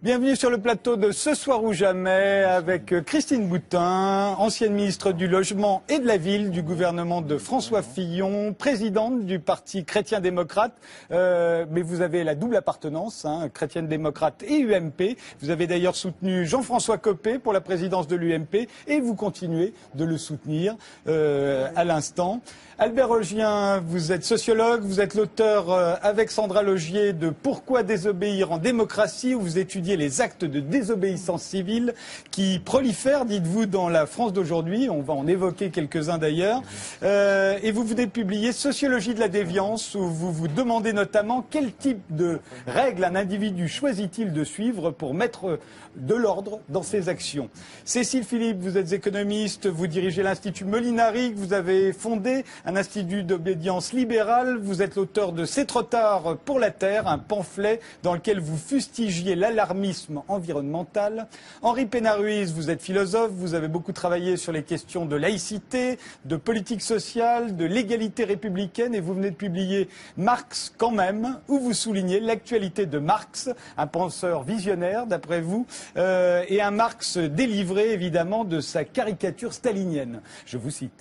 Bienvenue sur le plateau de Ce soir ou jamais avec Christine Boutin, ancienne ministre du Logement et de la Ville du gouvernement de François Fillon, présidente du Parti chrétien-démocrate. Mais vous avez la double appartenance, chrétienne-démocrate et UMP. Vous avez d'ailleurs soutenu Jean-François Copé pour la présidence de l'UMP et vous continuez de le soutenir à l'instant. Albert Augien, vous êtes sociologue, vous êtes l'auteur avec Sandra Logier de Pourquoi désobéir en démocratie, où vous étudiez les actes de désobéissance civile qui prolifèrent, dites-vous, dans la France d'aujourd'hui. On va en évoquer quelques-uns d'ailleurs. Et vous venez de publier Sociologie de la déviance, où vous vous demandez notamment quel type de règles un individu choisit-il de suivre pour mettre de l'ordre dans ses actions. Cécile Philippe, vous êtes économiste, vous dirigez l'Institut Molinari, vous avez fondé un institut d'obédience libérale, vous êtes l'auteur de C'est trop tard pour la Terre, un pamphlet dans lequel vous fustigiez l'alarmisme environnemental. Henri Pénard-Ruiz, vous êtes philosophe, vous avez beaucoup travaillé sur les questions de laïcité, de politique sociale, de l'égalité républicaine et vous venez de publier Marx quand même, où vous soulignez l'actualité de Marx, un penseur visionnaire d'après vous, et un Marx délivré évidemment de sa caricature stalinienne. Je vous cite.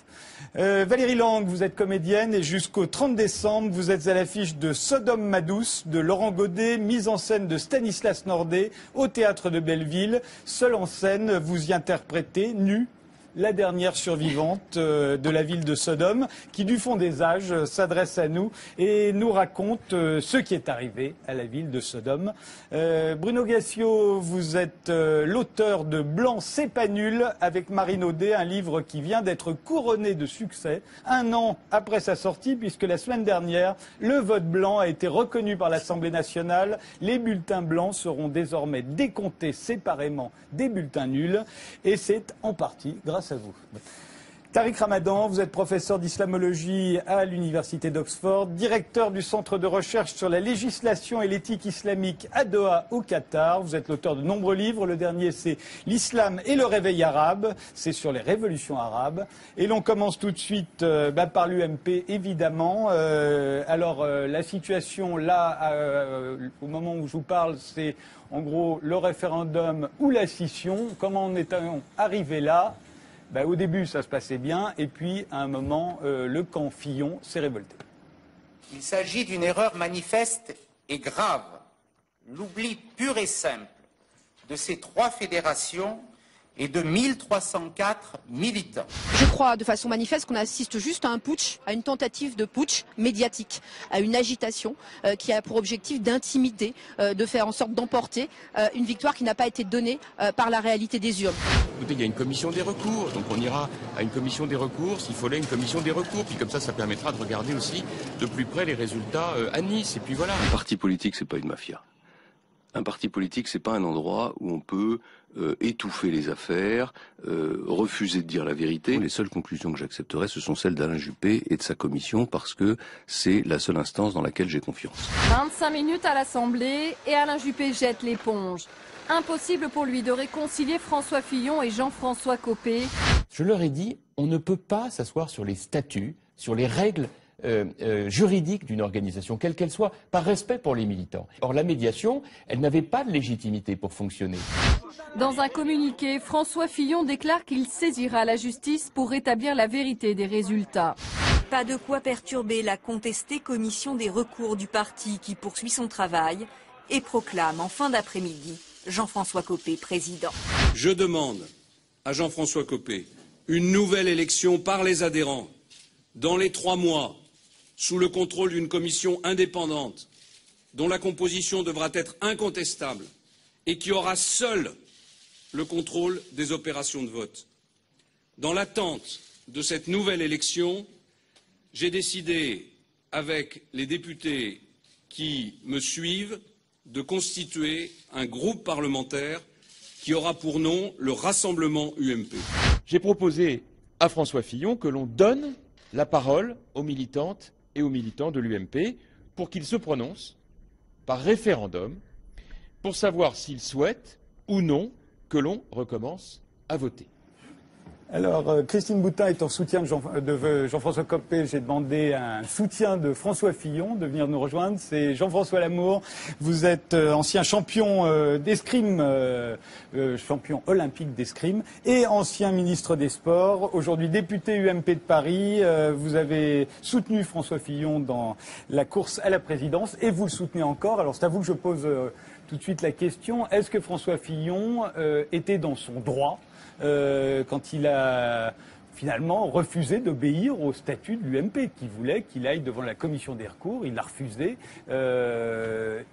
Valérie Lang, vous êtes comédienne et jusqu'au 30 décembre, vous êtes à l'affiche de Sodome ma douce de Laurent Godet, mise en scène de Stanislas Nordet au Théâtre de Belleville. Seule en scène, vous y interprétez, nue, la dernière survivante de la ville de Sodome, qui du fond des âges s'adresse à nous et nous raconte ce qui est arrivé à la ville de Sodome. Bruno Gassio, vous êtes l'auteur de Blanc, c'est pas nul, avec Marine Audet, un livre qui vient d'être couronné de succès, un an après sa sortie, puisque la semaine dernière, le vote blanc a été reconnu par l'Assemblée nationale. Les bulletins blancs seront désormais décomptés séparément des bulletins nuls, et c'est en partie grâce à vous. Tariq Ramadan, vous êtes professeur d'islamologie à l'université d'Oxford, directeur du centre de recherche sur la législation et l'éthique islamique à Doha au Qatar. Vous êtes l'auteur de nombreux livres. Le dernier, c'est L'islam et le réveil arabe. C'est sur les révolutions arabes. Et l'on commence tout de suite par l'UMP, évidemment. La situation là, au moment où je vous parle, c'est en gros le référendum ou la scission. Comment en est-on arrivé là ? Au début, ça se passait bien, et puis, à un moment, le camp Fillon s'est révolté. Il s'agit d'une erreur manifeste et grave, l'oubli pur et simple de ces trois fédérations et de 1304 militants. Je crois de façon manifeste qu'on assiste juste à un putsch, à une tentative de putsch médiatique, à une agitation qui a pour objectif d'intimider, de faire en sorte d'emporter une victoire qui n'a pas été donnée par la réalité des urnes. Écoutez, il y a une commission des recours, donc on ira à une commission des recours, s'il fallait une commission des recours, puis comme ça permettra de regarder aussi de plus près les résultats à Nice, et puis voilà. Un parti politique, c'est pas une mafia. Un parti politique, c'est pas un endroit où on peut étouffer les affaires, refuser de dire la vérité. Les seules conclusions que j'accepterai, ce sont celles d'Alain Juppé et de sa commission, parce que c'est la seule instance dans laquelle j'ai confiance. 25 minutes à l'Assemblée et Alain Juppé jette l'éponge. Impossible pour lui de réconcilier François Fillon et Jean-François Copé. Je leur ai dit, on ne peut pas s'asseoir sur les statuts, sur les règles juridique d'une organisation, quelle qu'elle soit, par respect pour les militants. Or, la médiation, elle n'avait pas de légitimité pour fonctionner. Dans un communiqué, François Fillon déclare qu'il saisira la justice pour rétablir la vérité des résultats. Pas de quoi perturber la contestée commission des recours du parti qui poursuit son travail et proclame en fin d'après-midi Jean-François Copé président. Je demande à Jean-François Copé une nouvelle élection par les adhérents dans les 3 mois, sous le contrôle d'une commission indépendante, dont la composition devra être incontestable et qui aura seule le contrôle des opérations de vote. Dans l'attente de cette nouvelle élection, j'ai décidé, avec les députés qui me suivent, de constituer un groupe parlementaire qui aura pour nom le Rassemblement UMP. J'ai proposé à François Fillon que l'on donne la parole aux militantes et aux militants de l'UMP pour qu'ils se prononcent par référendum pour savoir s'ils souhaitent ou non que l'on recommence à voter. Alors, Christine Boutin est en soutien de Jean-François Copé. J'ai demandé un soutien de François Fillon de venir nous rejoindre. C'est Jean-François Lamour. Vous êtes ancien champion d'escrime, champion olympique d'escrime et ancien ministre des Sports. Aujourd'hui député UMP de Paris. Vous avez soutenu François Fillon dans la course à la présidence et vous le soutenez encore. Alors, c'est à vous que je pose tout de suite la question. Est-ce que François Fillon était dans son droit quand il a finalement refusé d'obéir au statut de l'UMP, qui voulait qu'il aille devant la commission des recours? Il l'a refusé.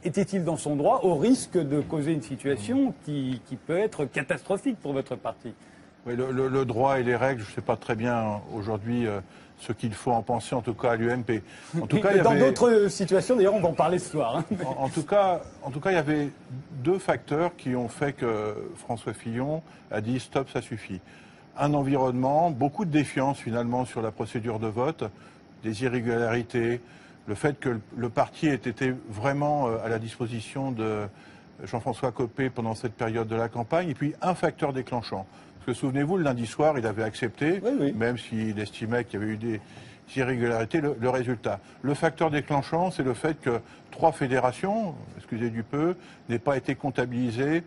Était-il dans son droit au risque de causer une situation qui peut être catastrophique pour votre parti? Oui, le droit et les règles, je ne sais pas très bien aujourd'hui ce qu'il faut en penser, en tout cas à l'UMP. En tout cas, dans d'autres situations, d'ailleurs, on va en parler ce soir. Hein. En tout cas, il y avait deux facteurs qui ont fait que François Fillon a dit stop, ça suffit. Un environnement, beaucoup de défiance finalement sur la procédure de vote, des irrégularités, le fait que le parti ait été vraiment à la disposition de Jean-François Copé pendant cette période de la campagne, et puis un facteur déclenchant. Parce que souvenez-vous, le lundi soir, il avait accepté, même s'il estimait qu'il y avait eu des irrégularités, le résultat. Le facteur déclenchant, c'est le fait que 3 fédérations, excusez du peu, n'aient pas été comptabilisées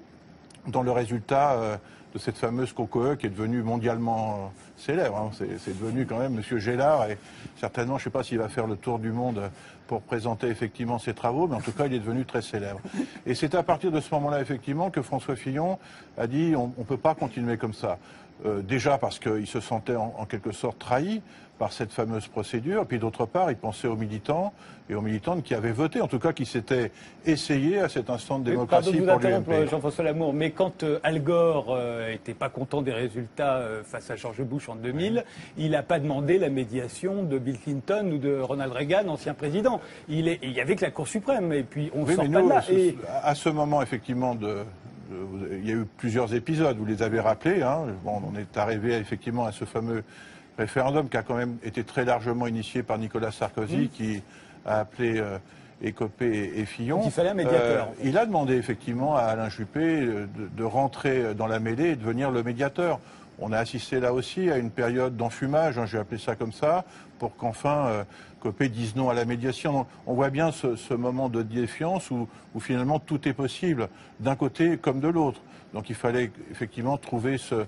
dans le résultat de cette fameuse COCOE qui est devenue mondialement célèbre. Hein. C'est devenu quand même M. Gélard, et certainement, je ne sais pas s'il va faire le tour du monde pour présenter effectivement ses travaux, mais en tout cas, il est devenu très célèbre. Et c'est à partir de ce moment-là, effectivement, que François Fillon a dit on ne peut pas continuer comme ça. Déjà parce qu'il se sentait en quelque sorte trahi par cette fameuse procédure, puis d'autre part, il pensait aux militants et aux militantes qui avaient voté, en tout cas qui s'étaient essayés à cet instant de démocratie pour l'UMP. Jean-François Lamour, mais quand Al Gore n'était pas content des résultats face à George Bush en 2000, il n'a pas demandé la médiation de Bill Clinton ou de Ronald Reagan, ancien président. Il y avait que la Cour suprême, et puis on ne sort pas de là. À ce moment, effectivement, il y a eu plusieurs épisodes, vous les avez rappelés. Hein. Bon, on est arrivé effectivement à ce fameux référendum qui a quand même été très largement initié par Nicolas Sarkozy, qui a appelé Copé et Fillon. Il fallait un médiateur. Il a demandé effectivement à Alain Juppé de rentrer dans la mêlée et de devenir le médiateur. On a assisté là aussi à une période d'enfumage, hein, j'ai appelé ça comme ça, pour qu'enfin Copé dise non à la médiation. Donc, on voit bien ce moment de défiance où finalement tout est possible, d'un côté comme de l'autre. Donc il fallait effectivement trouver ce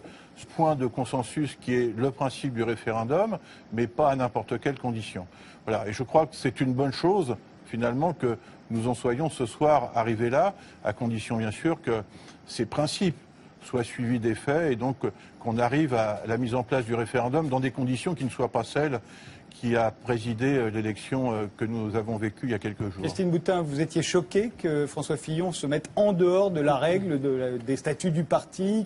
point de consensus qui est le principe du référendum, mais pas à n'importe quelle condition. Voilà. Et je crois que c'est une bonne chose, finalement, que nous en soyons ce soir arrivés là, à condition bien sûr que ces principes soient suivis des faits et donc qu'on arrive à la mise en place du référendum dans des conditions qui ne soient pas celles qui a présidé l'élection que nous avons vécue il y a quelques jours. Christine Boutin, vous étiez choquée que François Fillon se mette en dehors de la règle des statuts du parti,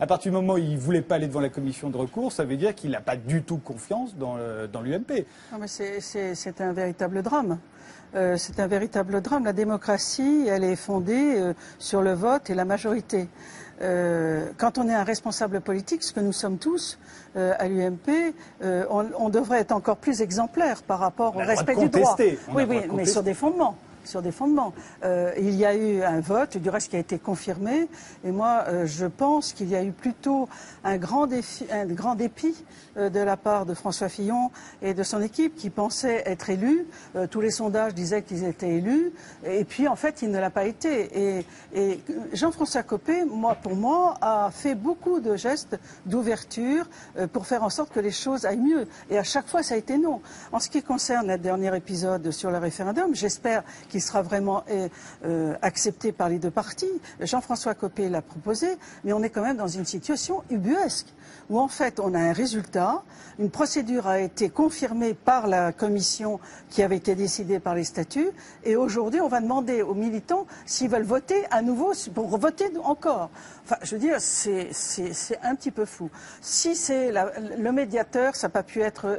à partir du moment où il ne voulait pas aller devant la commission de recours, ça veut dire qu'il n'a pas du tout confiance dans l'UMP. Non, mais c'est un véritable drame. C'est un véritable drame. La démocratie, elle est fondée sur le vote et la majorité. Quand on est un responsable politique, ce que nous sommes tous à l'UMP, on devrait être encore plus exemplaire par rapport au respect du droit. Oui, mais sur des fondements. Il y a eu un vote, du reste qui a été confirmé, et moi je pense qu'il y a eu plutôt un grand dépit de la part de François Fillon et de son équipe qui pensaient être élus. Tous les sondages disaient qu'ils étaient élus, et puis en fait il ne l'a pas été. Et Jean-François Copé, pour moi, a fait beaucoup de gestes d'ouverture pour faire en sorte que les choses aillent mieux. Et à chaque fois ça a été non. En ce qui concerne le dernier épisode sur le référendum, j'espère qu'il sera vraiment accepté par les deux partis. Jean-François Copé l'a proposé, mais on est quand même dans une situation ubuesque, où en fait on a un résultat, une procédure a été confirmée par la commission qui avait été décidée par les statuts, et aujourd'hui on va demander aux militants s'ils veulent voter à nouveau, pour voter encore. Enfin, je veux dire, c'est un petit peu fou. Si c'est le médiateur, ça n'a pas pu être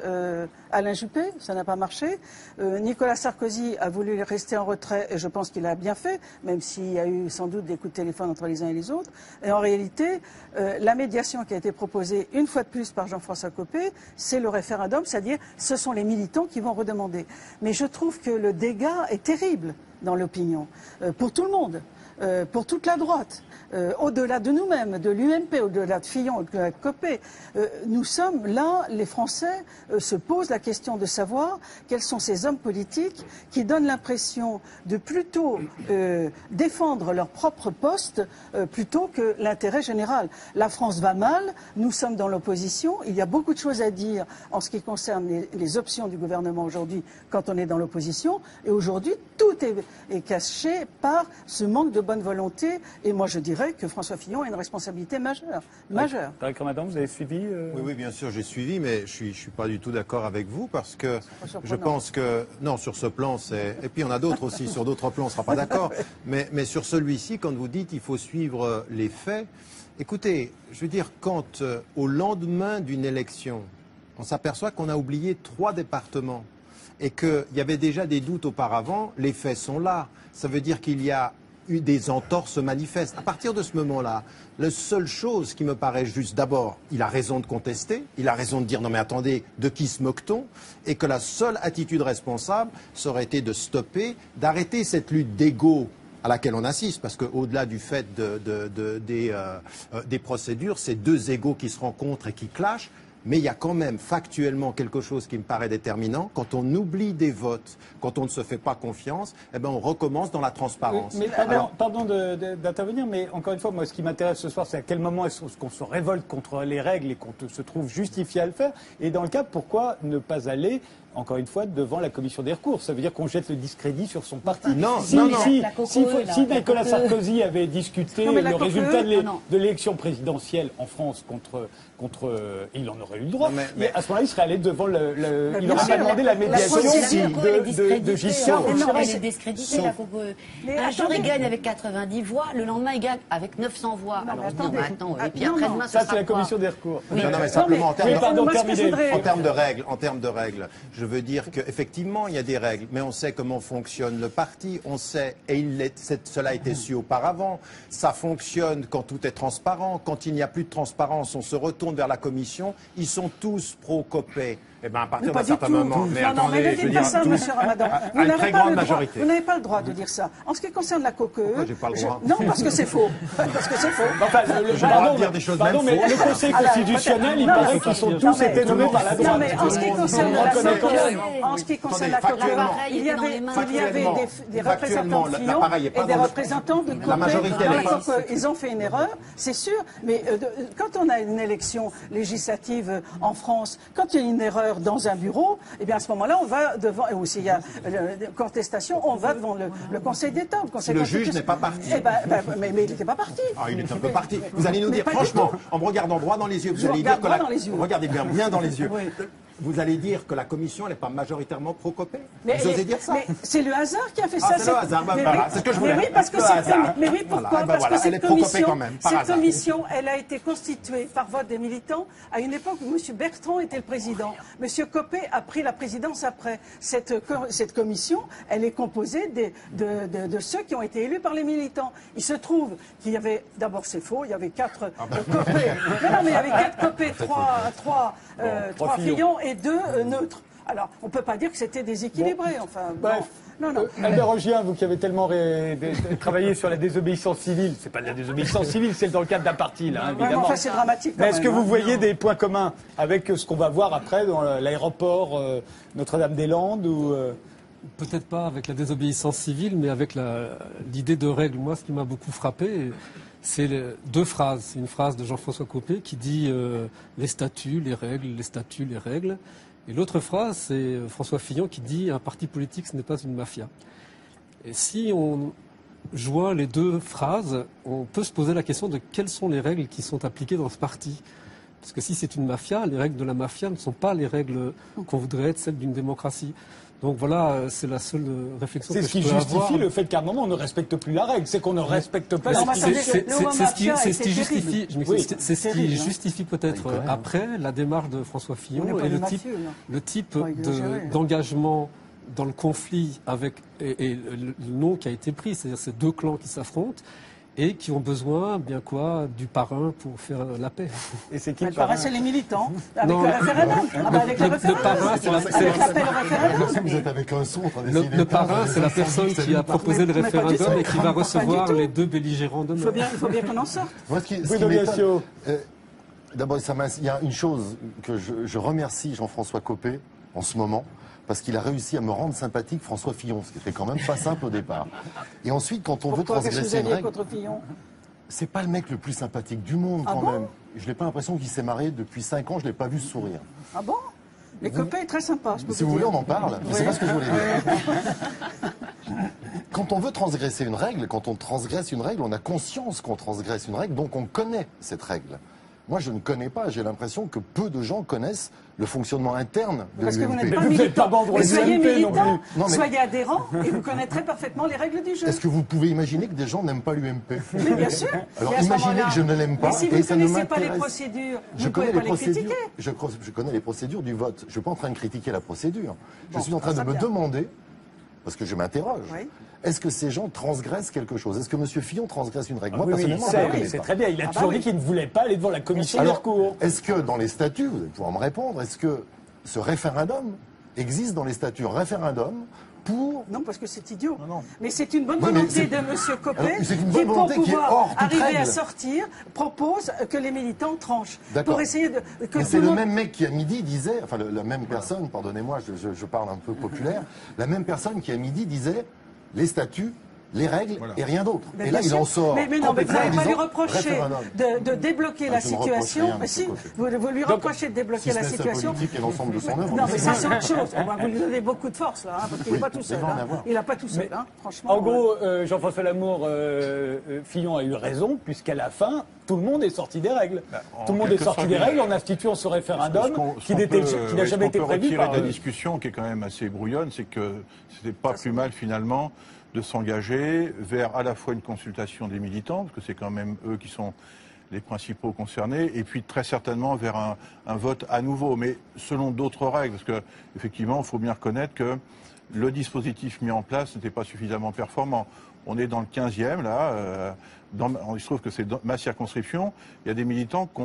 Alain Juppé, ça n'a pas marché. Nicolas Sarkozy a voulu rester en retrait, et je pense qu'il a bien fait, même s'il y a eu sans doute des coups de téléphone entre les uns et les autres. Et en réalité, la médiation qui a été proposée une fois de plus par Jean-François Copé, c'est le référendum, c'est-à-dire ce sont les militants qui vont redemander. Mais je trouve que le dégât est terrible dans l'opinion, pour tout le monde. pour toute la droite, au-delà de nous-mêmes, de l'UMP, au-delà de Fillon, au-delà de Copé. Nous sommes là, les Français se posent la question de savoir quels sont ces hommes politiques qui donnent l'impression de plutôt défendre leur propre poste plutôt que l'intérêt général. La France va mal, nous sommes dans l'opposition, il y a beaucoup de choses à dire en ce qui concerne les options du gouvernement aujourd'hui quand on est dans l'opposition, et aujourd'hui tout est caché par ce manque de bonne volonté, et moi je dirais que François Fillon a une responsabilité majeure. Tariq Ramadan, vous avez suivi Oui, bien sûr, j'ai suivi, mais je suis pas du tout d'accord avec vous parce que je pense que non, sur ce plan, et puis il y en a d'autres aussi, sur d'autres plans, on ne sera pas d'accord, mais sur celui-ci, quand vous dites il faut suivre les faits, écoutez, je veux dire, quand au lendemain d'une élection, on s'aperçoit qu'on a oublié 3 départements et qu'il y avait déjà des doutes auparavant, les faits sont là. Ça veut dire qu'il y a eu des entorses manifestes. À partir de ce moment-là, la seule chose qui me paraît juste, d'abord, il a raison de contester, il a raison de dire non mais attendez, de qui se moque-t-on? Et que la seule attitude responsable, ça aurait été de stopper, d'arrêter cette lutte d'ego à laquelle on assiste, parce qu'au-delà du fait des procédures, c'est 2 égos qui se rencontrent et qui clashent. Mais il y a quand même factuellement quelque chose qui me paraît déterminant. Quand on oublie des votes, quand on ne se fait pas confiance, eh ben on recommence dans la transparence. Mais pardon d'intervenir, mais encore une fois, moi, ce qui m'intéresse ce soir, c'est à quel moment est-ce qu'on se révolte contre les règles et qu'on se trouve justifié à le faire. Et dans le cas, pourquoi ne pas aller, encore une fois, devant la commission des recours? Ça veut dire qu'on jette le discredi sur son parti. Si Nicolas Sarkozy avait discuté le résultat de l'élection présidentielle en France contre il en aurait eu le droit. Mais à ce moment-là, il serait allé devant il aurait pas demandé la médiation de Giscard. Elle est discréditée. Un jour, il gagne avec 90 voix, le lendemain, il gagne avec 900 voix. Alors, attends, et puis après-demain, ça c'est la commission des recours. Non, mais simplement en termes de règles, je veux dire qu'effectivement, il y a des règles, mais on sait comment fonctionne le parti, on sait, et cela a été su auparavant, ça fonctionne quand tout est transparent, quand il n'y a plus de transparence, on se retourne vers la commission, ils sont tous pro-Copé. Eh bien, à partir d'un certain moment. Mais attendez, je veux dire, ça, monsieur Ramadan. À une très grande majorité. Vous n'avez pas le droit de dire ça. En ce qui concerne la COCE. Pourquoi j'ai pas le droit? Non, parce que c'est faux. Parce que c'est faux. Enfin, dire des choses même mais le Conseil constitutionnel, il paraît qu'ils sont tous été nommés par la droite. Non, mais en ce qui concerne la COCE, il y avait des représentants de Fillon et des représentants de Copé. Ils ont fait une erreur, c'est sûr. Mais quand on a une élection législative en France, quand il y a une erreur dans un bureau, eh bien à ce moment-là, on va devant, et s'il y a contestation, on va devant le Conseil d'État. Si le juge n'est pas parti. Mais il n'était pas parti. Ah, il est un peu parti. Vous allez nous dire, franchement, en me regardant droit dans les yeux, vous allez dire que regardez bien dans les yeux. Vous allez dire que la commission n'est pas majoritairement pro-Copé? Vous osez dire ça? Mais c'est le hasard qui a fait ça. C'est le hasard, c'est ce que je voulais. Mais oui, parce que pourquoi? Parce que cette commission, elle a été constituée par vote des militants à une époque où M. Bertrand était le président. M. Copé a pris la présidence après. Cette commission, elle est composée de ceux qui ont été élus par les militants. Il se trouve qu'il y avait, d'abord c'est faux, il y avait 4 Copé. Non, mais il y avait 4 Copé, 3 Fillon et 2 neutres. Alors, on ne peut pas dire que c'était déséquilibré. Enfin, bref. Non. Albert Rogien, vous qui avez tellement travaillé sur la désobéissance civile, c'est pas de la désobéissance civile, c'est dans le cadre d'un parti, là, évidemment. Enfin, c'est dramatique. Mais est-ce que vous voyez des points communs avec ce qu'on va voir après dans l'aéroport Notre-Dame-des-Landes ou Peut-être pas avec la désobéissance civile, mais avec l'idée de règles. Moi, ce qui m'a beaucoup frappé, c'est 2 phrases. C'est une phrase de Jean-François Copé qui dit les statuts, les règles, les statuts, les règles. Et l'autre phrase, c'est François Fillon qui dit un parti politique, ce n'est pas une mafia. Et si on joint les 2 phrases, on peut se poser la question de quelles sont les règles qui sont appliquées dans ce parti. Parce que si c'est une mafia, les règles de la mafia ne sont pas les règles qu'on voudrait être celles d'une démocratie. Donc voilà, c'est la seule réflexion que je peux avoir. C'est ce qui justifie le fait qu'à un moment on ne respecte plus la règle, c'est qu'on ne respecte pas C'est ce qui justifie peut-être après la démarche de François Fillon et le type d'engagement dans le conflit avec et le nom qui a été pris, c'est-à-dire ces 2 clans qui s'affrontent. et qui ont besoin, bien quoi, du parrain pour faire la paix. Et c'est qui Le parrain, c'est les militants, avec Non, le référendum. Le parrain, c'est Vous êtes avec un son. le parrain, c'est la personne qui a proposé le référendum et qui va recevoir les deux belligérants demain. Il faut bien qu'on en sorte. D'abord, il y a une chose que je remercie Jean-François Copé en ce moment, parce qu'il a réussi à me rendre sympathique François Fillon, ce qui était quand même pas simple au départ. Et ensuite, quand on veut transgresser une règle, c'est pas le mec le plus sympathique du monde quand même. Je n'ai pas l'impression qu'il s'est marié depuis 5 ans, je l'ai pas vu sourire. Ah bon? Les Copé est très sympa. Si vous voulez, on en parle. Je sais pas ce que je voulais dire. Quand on veut transgresser une règle, quand on transgresse une règle, on a conscience qu'on transgresse une règle, donc on connaît cette règle. Moi, je ne connais pas. J'ai l'impression que peu de gens connaissent le fonctionnement interne de l'UMP. Parce que vous n'êtes pas militant. Mais soyez militant, soyez adhérent, et vous connaîtrez parfaitement les règles du jeu. Est-ce que vous pouvez imaginer que des gens n'aiment pas l'UMP? Mais bien sûr. Alors imaginez que je ne l'aime pas. Mais si vous ne connaissez pas les procédures, vous ne pouvez pas les critiquer. Je connais les procédures du vote. Je ne suis pas en train de critiquer la procédure. Je suis en train de me demander, parce que je m'interroge, est-ce que ces gens transgressent quelque chose? Est-ce que M. Fillon transgresse une règle? Moi, personnellement, c'est très bien. Il a toujours dit qu'il ne voulait pas aller devant la commission des recours. Est-ce que dans les statuts, vous allez pouvoir me répondre, est-ce que ce référendum existe dans les statuts? Référendum pour... Non, parce que c'est idiot. Non. Mais c'est une bonne volonté de M. Copé qui, pour pouvoir arriver à sortir, propose que les militants tranchent. Pour essayer de... Mais c'est le même mec qui à midi disait, enfin la même personne, pardonnez-moi, je parle un peu populaire, la même personne qui à midi disait les statuts, les règles et rien d'autre. Et là, il en sort. Mais non, mais vous n'avez pas lui reproché de débloquer la situation. Mais si, vous lui reprochez de débloquer la situation. Et l'ensemble de son œuvre. Non, mais ça, c'est autre chose. Vous lui donnez beaucoup de force, là, parce qu'il n'est pas tout seul. Il n'a pas tout seul, franchement. En gros, Jean-François Lamour, Fillon a eu raison, puisqu'à la fin, tout le monde est sorti des règles. Tout le monde est sorti des règles en instituant ce référendum qui n'a jamais été prévu par... de la discussion, qui est quand même assez brouillonne, c'est que c'était pas plus mal, finalement, de s'engager vers à la fois une consultation des militants, parce que c'est quand même eux qui sont les principaux concernés, et puis très certainement vers un vote à nouveau, mais selon d'autres règles, parce que effectivement, il faut bien reconnaître que le dispositif mis en place n'était pas suffisamment performant. On est dans le 15e, là. Il se trouve que c'est ma circonscription. Il y a des militants qui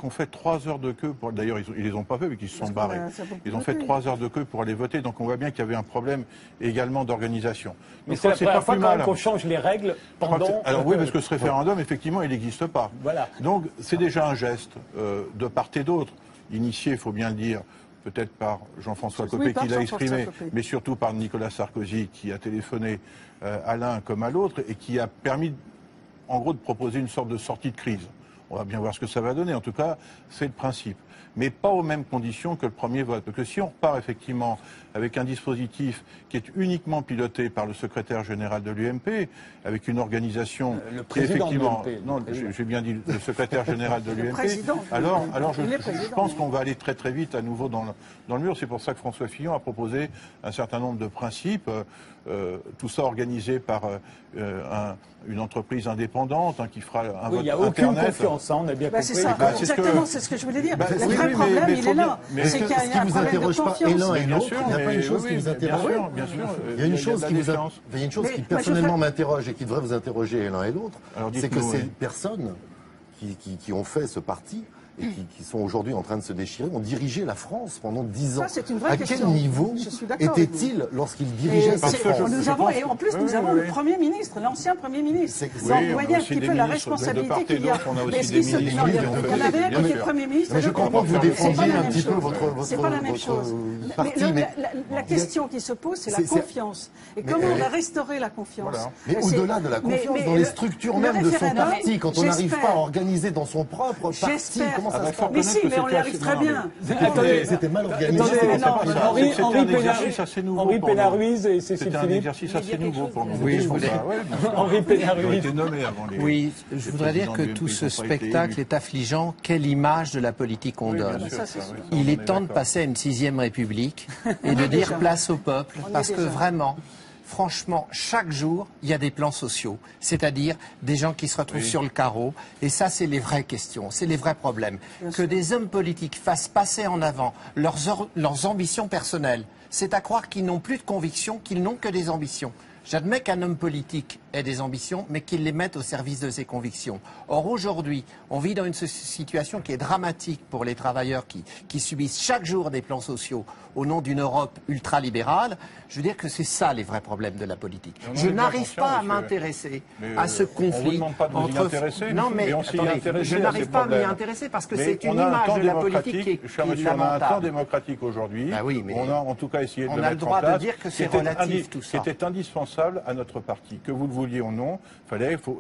ont fait 3 heures de queue. D'ailleurs, ils les ont pas fait, mais qu'ils se sont barrés. Ils ont fait 3 heures de queue pour aller voter. Donc on voit bien qu'il y avait un problème également d'organisation. Mais c'est la première fois quand même qu'on change les règles pendant... Alors oui, parce que ce référendum, effectivement, il n'existe pas. Voilà. Donc c'est déjà un geste de part et d'autre, initié, il faut bien le dire, peut-être par Jean-François Copé qui l'a exprimé, mais surtout par Nicolas Sarkozy qui a téléphoné à l'un comme à l'autre et qui a permis, en gros, de proposer une sorte de sortie de crise. On va bien voir ce que ça va donner. En tout cas, c'est le principe. Mais pas aux mêmes conditions que le premier vote. Parce que si on repart effectivement avec un dispositif qui est uniquement piloté par le secrétaire général de l'UMP, avec une organisation le président effectivement, de l'UMP. non, j'ai bien dit le secrétaire général de l'UMP. Alors je pense qu'on va aller très très vite à nouveau dans le mur. C'est pour ça que François Fillon a proposé un certain nombre de principes. Tout ça organisé par une entreprise indépendante qui fera un vote Internet. Il n'y a aucune confiance, on a bien compris. C'est ça, exactement, c'est ce que je voulais dire. Le vrai problème, il est là. C'est qu'il y a un problème de confiance. Et l'un et l'autre, il n'y a pas une chose qui vous interroge. Bien sûr. Il y a une chose qui personnellement m'interroge et qui devrait vous interroger l'un et l'autre, c'est que ces personnes qui ont fait ce parti et qui sont aujourd'hui en train de se déchirer, ont dirigé la France pendant 10 ans. Ça, c'est une vraie question. À quel niveau était-il lorsqu'il dirigeait cette France? Et en plus, nous avons le Premier ministre, l'ancien Premier ministre. Donc, vous voyez un petit peu la responsabilité qu'il y a. On a aussi des ministres. On avait un qui était Premier ministre. Mais je comprends que vous défendiez un petit peu votre C'est pas la même chose. La question qui se pose, c'est la confiance. Et comment on va restaurer la confiance? Mais au-delà de la confiance, dans les structures même de son parti, quand on n'arrive pas à organiser dans son propre parti, mais si, mais on y arrive très bien. C'était mal organisé. Henri Pénard-Ruiz et Cécile Philippe. C'était un exercice assez nouveau pour nous. Oui, je voulais... Henri Pénard-Ruiz. Oui, je voudrais dire que tout ce spectacle est affligeant. Quelle image de la politique on donne. Il est temps de passer à une 6e République et de dire place au peuple, parce que vraiment... Franchement, chaque jour, il y a des plans sociaux, c'est-à-dire des gens qui se retrouvent sur le carreau. Et ça, c'est les vraies questions, c'est les vrais problèmes. Que des hommes politiques fassent passer en avant leurs ambitions personnelles, c'est à croire qu'ils n'ont plus de convictions, qu'ils n'ont que des ambitions. J'admets qu'un homme politique ait des ambitions, mais qu'il les mette au service de ses convictions. Or, aujourd'hui, on vit dans une situation qui est dramatique pour les travailleurs qui subissent chaque jour des plans sociaux au nom d'une Europe ultralibérale. Je veux dire que c'est ça les vrais problèmes de la politique. Je n'arrive pas à m'intéresser à ce conflit. On ne vous demande pas de vous y intéresser. Non, mais attendez, je n'arrive pas à m'y intéresser parce que c'est une image de la politique qui est lamentable. On a un temps démocratique aujourd'hui. Bah oui, mais on a en tout cas essayé de le mettre en place. On a le droit de dire que c'est relatif tout ça. C'était indispensable à notre parti. Que vous le vouliez ou non,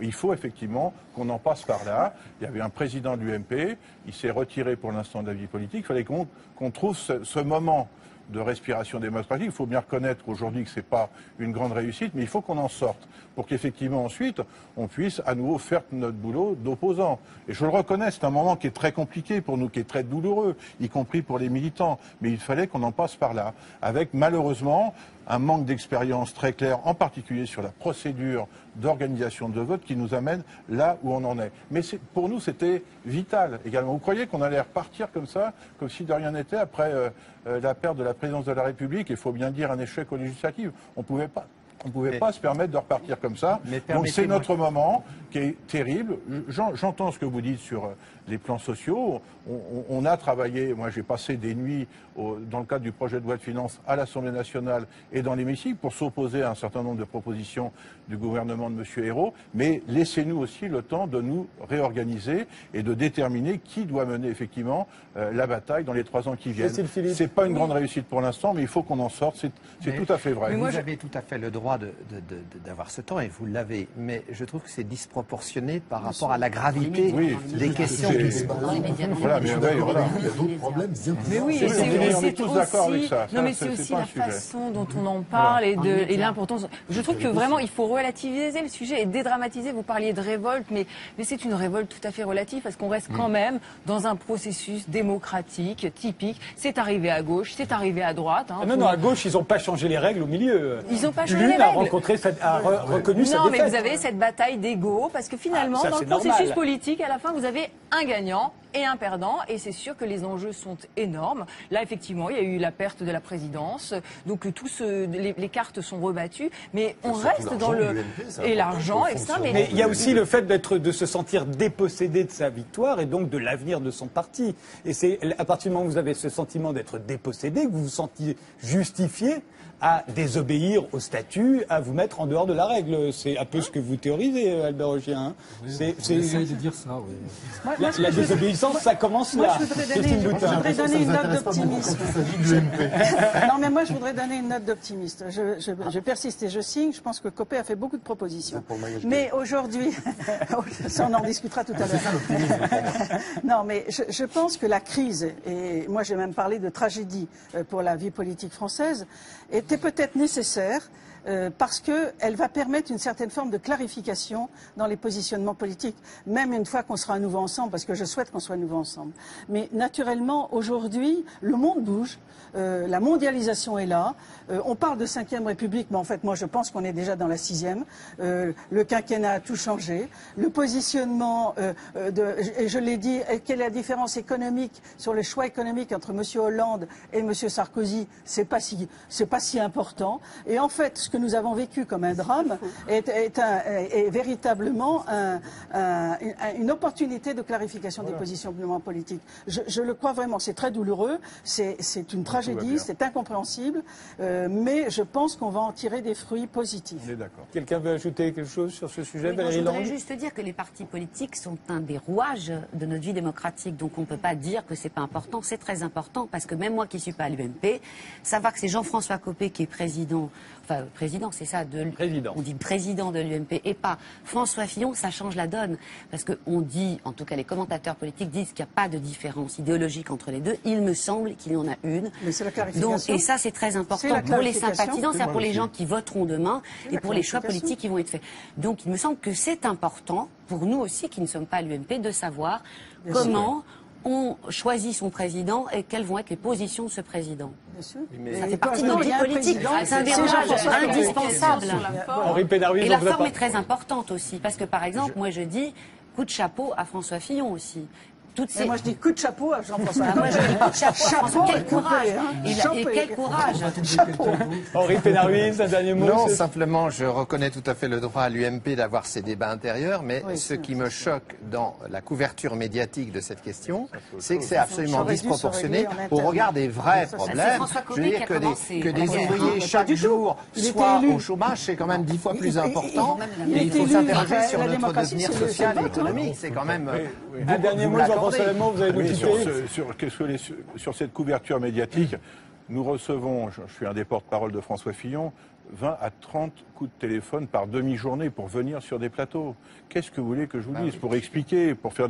il faut effectivement qu'on en passe par là. Il y avait un président de l'UMP, il s'est retiré pour l'instant de la vie politique. Il fallait qu'on trouve ce moment de respiration démocratique. Il faut bien reconnaître aujourd'hui que ce n'est pas une grande réussite, mais il faut qu'on en sorte pour qu'effectivement ensuite on puisse à nouveau faire notre boulot d'opposants. Et je le reconnais, c'est un moment qui est très compliqué pour nous, qui est très douloureux, y compris pour les militants. Mais il fallait qu'on en passe par là, avec malheureusement un manque d'expérience très clair, en particulier sur la procédure d'organisation de vote qui nous amène là où on en est. Mais pour nous, c'était vital également. Vous croyez qu'on allait repartir comme ça, comme si de rien n'était, après la perte de la présidence de la République, il faut bien dire un échec aux législatives. On ne pouvait pas se permettre de repartir comme ça. Donc c'est notre moment qui est terrible. J'entends ce que vous dites sur les plans sociaux. On a travaillé, moi j'ai passé des nuits dans le cadre du projet de loi de finances à l'Assemblée nationale et dans l'hémicycle pour s'opposer à un certain nombre de propositions du gouvernement de M. Ayrault. Mais laissez-nous aussi le temps de nous réorganiser et de déterminer qui doit mener effectivement la bataille dans les 3 ans qui viennent. C'est pas une grande réussite pour l'instant, mais il faut qu'on en sorte. C'est tout à fait vrai. Mais vous avez tout à fait le droit d'avoir ce temps, et vous l'avez, mais je trouve que c'est disproportionné par rapport à la gravité des questions qui se posent. Voilà, mais il y a d'autres problèmes. Mais oui, on est tous d'accord avec ça. Non, mais c'est aussi la façon dont on en parle et l'importance. Je trouve que vraiment, il faut relativiser le sujet et dédramatiser. Vous parliez de révolte, mais c'est une révolte tout à fait relative parce qu'on reste quand même dans un processus démocratique typique. C'est arrivé à gauche, c'est arrivé à droite. Non, à gauche, ils n'ont pas changé les règles au milieu. Ils n'ont pas changé les règles. A reconnu sa défaite. Non, mais vous avez cette bataille d'ego parce que finalement, dans le processus politique, à la fin, vous avez un gagnant et un perdant, et c'est sûr que les enjeux sont énormes. Là, effectivement, il y a eu la perte de la présidence, donc les cartes sont rebattues, mais on reste dans le... Et l'argent, etc. Mais il y a aussi le fait de se sentir dépossédé de sa victoire et donc de l'avenir de son parti. Et c'est à partir du moment où vous avez ce sentiment d'être dépossédé, que vous vous sentiez justifié à désobéir au statut, à vous mettre en dehors de la règle. C'est un peu ce que vous théorisez, Albert Rogier. J'essaie de dire ça, oui. La désobéissance, ça commence là. Je voudrais donner une note d'optimisme. Non, mais moi, je voudrais donner une note d'optimiste. Je persiste et je signe. Je pense que Copé a fait beaucoup de propositions. Mais aujourd'hui, ça, on en discutera tout à l'heure. Non, mais je pense que la crise, et moi, j'ai même parlé de tragédie pour la vie politique française, était peut-être nécessaire parce qu'elle va permettre une certaine forme de clarification dans les positionnements politiques, même une fois qu'on sera à nouveau ensemble, parce que je souhaite qu'on soit à nouveau ensemble. Mais naturellement, aujourd'hui, le monde bouge, la mondialisation est là, on parle de 5e République, mais en fait, moi, je pense qu'on est déjà dans la 6e. Le quinquennat a tout changé. Le positionnement, et je l'ai dit, quelle est la différence économique sur le choix économique entre M. Hollande et M. Sarkozy, c'est pas si important. Et en fait, ce que nous avons vécu comme un drame est véritablement une opportunité de clarification des positionnements politiques. Je le crois vraiment, c'est très douloureux, c'est une tragédie, c'est incompréhensible, mais je pense qu'on va en tirer des fruits positifs. On est d'accord. Quelqu'un veut ajouter quelque chose sur ce sujet, Valérie Je Land? voudrais juste dire que les partis politiques sont un des rouages de notre vie démocratique, donc on ne peut pas dire que c'est pas important, c'est très important, parce que même moi qui ne suis pas à l'UMP, savoir que c'est Jean-François Copé qui est président, c'est ça, on dit président de l'UMP et pas François Fillon, ça change la donne. Parce qu'on dit, en tout cas les commentateurs politiques disent qu'il n'y a pas de différence idéologique entre les deux. Il me semble qu'il y en a une. Mais c'est la clarification. Donc, et ça, c'est très important pour les sympathisants, c'est-à-dire pour les gens qui voteront demain et pour les choix politiques qui vont être faits. Donc il me semble que c'est important pour nous aussi, qui ne sommes pas à l'UMP, de savoir comment on choisit son président et quelles vont être les positions de ce président. Ça fait partie de notre vie politique. C'est un dérouage indispensable. Et la forme est très importante aussi. Parce que, par exemple, moi je dis coup de chapeau à François Fillon aussi. toutes ces... Moi, je dis coup de chapeau à Jean-François. Moi, je dis coup de chapeau. Quel courage. Et quel courage. Henri Pénard-Ruiz, un dernier mot. Non, simplement, je reconnais tout à fait le droit à l'UMP d'avoir ses débats intérieurs, mais ce qui me choque dans la couverture médiatique de cette question, c'est que c'est absolument disproportionné au regard des vrais problèmes. Je veux dire que des ouvriers chaque jour soient au chômage, c'est quand même 10 fois plus important. Et il faut s'interroger sur notre devenir social et économique. C'est quand même... Un dernier mot, Jean-François Lemont, vous avez nous quitter. Sur cette couverture médiatique, nous recevons, je suis un des porte-parole de François Fillon, 20 à 30 coups de téléphone par demi-journée pour venir sur des plateaux. Qu'est-ce que vous voulez que je vous dise? Pour expliquer, pour faire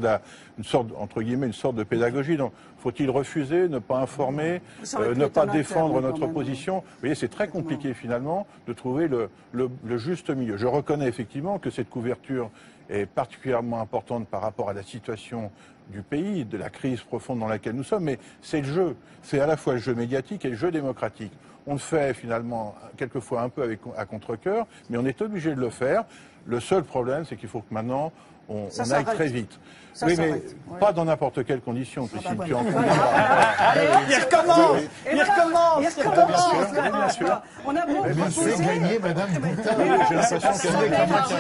une sorte, entre guillemets, une sorte de pédagogie. Donc, faut-il refuser, ne pas informer, ne pas défendre notre position? Vous voyez, c'est très compliqué finalement de trouver le juste milieu. Je reconnais effectivement que cette couverture est particulièrement importante par rapport à la situation du pays, de la crise profonde dans laquelle nous sommes, mais c'est le jeu. C'est à la fois le jeu médiatique et le jeu démocratique. On le fait finalement quelquefois un peu à contre-cœur, mais on est obligé de le faire. Le seul problème, c'est qu'il faut que maintenant on aille très vite. Oui, mais pas dans n'importe quelle condition, Christine. Tu en Allez, il recommence. Il recommence. Bien sûr. On a beau c'est gagné, Madame Boutin. J'ai l'impression qu'elle est qu'à moitié.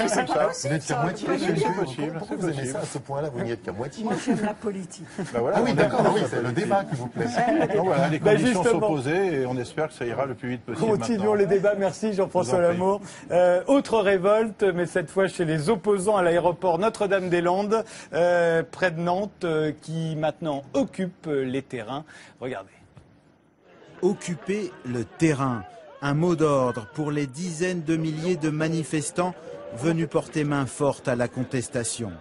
C'est comme ça. Vous n'êtes qu'à moitié. C'est possible. Pourquoi vous aimez ça à ce point-là? Vous n'y êtes qu'à moitié. Moi, j'aime la politique. Ah oui, d'accord. Oui, c'est le débat qui vous plaît. Donc voilà, les conditions sont posées et on espère que ça ira le plus vite possible. Continuons les débats. Merci Jean-François Lamour. Autre révolte, mais cette fois chez les opposants à l'aéroport Notre-Dame-des-Landes, près de Nantes, qui maintenant occupe les terrains. Regardez. Occuper le terrain. Un mot d'ordre pour les dizaines de milliers de manifestants venus porter main forte à la contestation.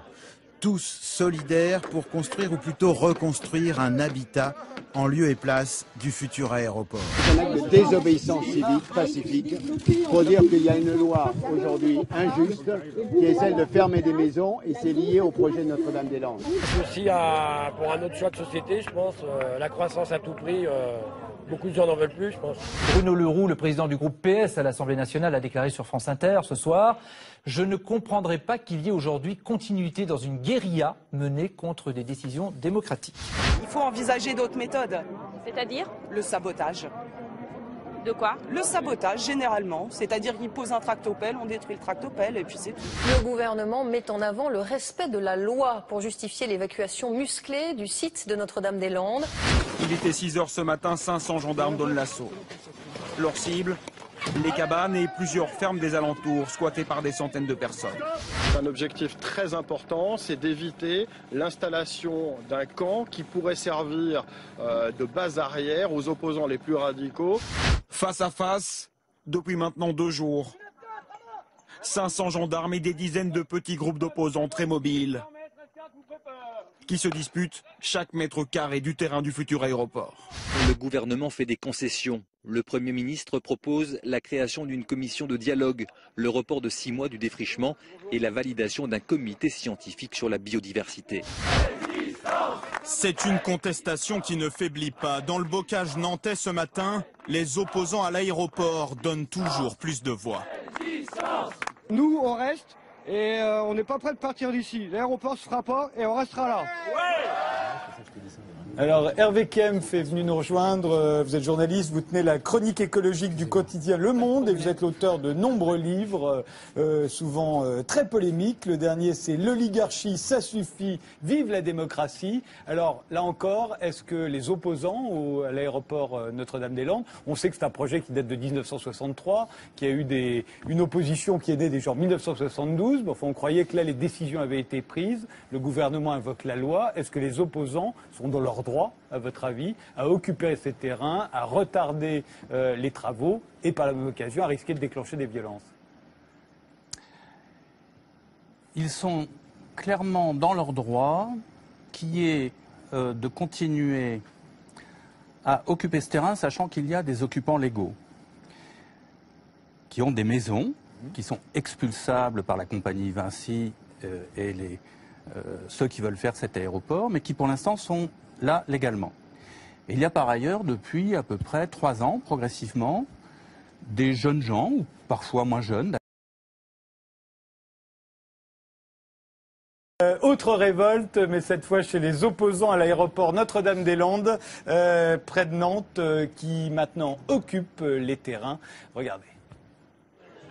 Tous solidaires pour construire ou plutôt reconstruire un habitat en lieu et place du futur aéroport. C'est un acte de désobéissance civique, pacifique, pour dire qu'il y a une loi aujourd'hui injuste qui est celle de fermer des maisons et c'est lié au projet de Notre-Dame-des-Landes. Aussi pour un autre choix de société, je pense, la croissance à tout prix. Beaucoup de gens n'en veulent plus, je pense. Bruno Le Roux, le président du groupe PS à l'Assemblée nationale, a déclaré sur France Inter ce soir « Je ne comprendrai pas qu'il y ait aujourd'hui continuité dans une guérilla menée contre des décisions démocratiques. » Il faut envisager d'autres méthodes. C'est-à-dire ? Le sabotage. De quoi ? Le sabotage, généralement. C'est-à-dire qu'ils posent un tractopelle, on détruit le tractopelle et puis c'est tout. Le gouvernement met en avant le respect de la loi pour justifier l'évacuation musclée du site de Notre-Dame-des-Landes. Il était 6 h ce matin, 500 gendarmes donnent l'assaut. Leur cible, les cabanes et plusieurs fermes des alentours, squattées par des centaines de personnes. Un objectif très important, c'est d'éviter l'installation d'un camp qui pourrait servir de base arrière aux opposants les plus radicaux. Face à face, depuis maintenant 2 jours. 500 gendarmes et des dizaines de petits groupes d'opposants très mobiles qui se disputent chaque mètre carré du terrain du futur aéroport. Le gouvernement fait des concessions. Le Premier ministre propose la création d'une commission de dialogue, le report de 6 mois du défrichement et la validation d'un comité scientifique sur la biodiversité. C'est une contestation qui ne faiblit pas. Dans le bocage nantais ce matin, les opposants à l'aéroport donnent toujours plus de voix. Nous, on reste et on n'est pas prêt de partir d'ici. L'aéroport ne se fera pas et on restera là. Alors Hervé Kempf est venu nous rejoindre, vous êtes journaliste, vous tenez la chronique écologique du quotidien Le Monde et vous êtes l'auteur de nombreux livres, souvent très polémiques. Le dernier c'est L'oligarchie, ça suffit, vive la démocratie. Alors là encore, est-ce que les opposants à l'aéroport Notre-Dame-des-Landes, on sait que c'est un projet qui date de 1963, qui a eu une opposition qui est née déjà en 1972, mais enfin on croyait que là les décisions avaient été prises, le gouvernement invoque la loi, est-ce que les opposants sont dans leur droit, à votre avis, à occuper ces terrains, à retarder les travaux et par la même occasion à risquer de déclencher des violences? Ils sont clairement dans leur droit, qui est de continuer à occuper ce terrain, sachant qu'il y a des occupants légaux qui ont des maisons, qui sont expulsables par la compagnie Vinci et ceux qui veulent faire cet aéroport, mais qui pour l'instant sont là légalement. Et il y a par ailleurs, depuis à peu près 3 ans, progressivement, des jeunes gens, ou parfois moins jeunes, Autre révolte, mais cette fois chez les opposants à l'aéroport Notre-Dame-des-Landes, près de Nantes, qui maintenant occupent les terrains. Regardez.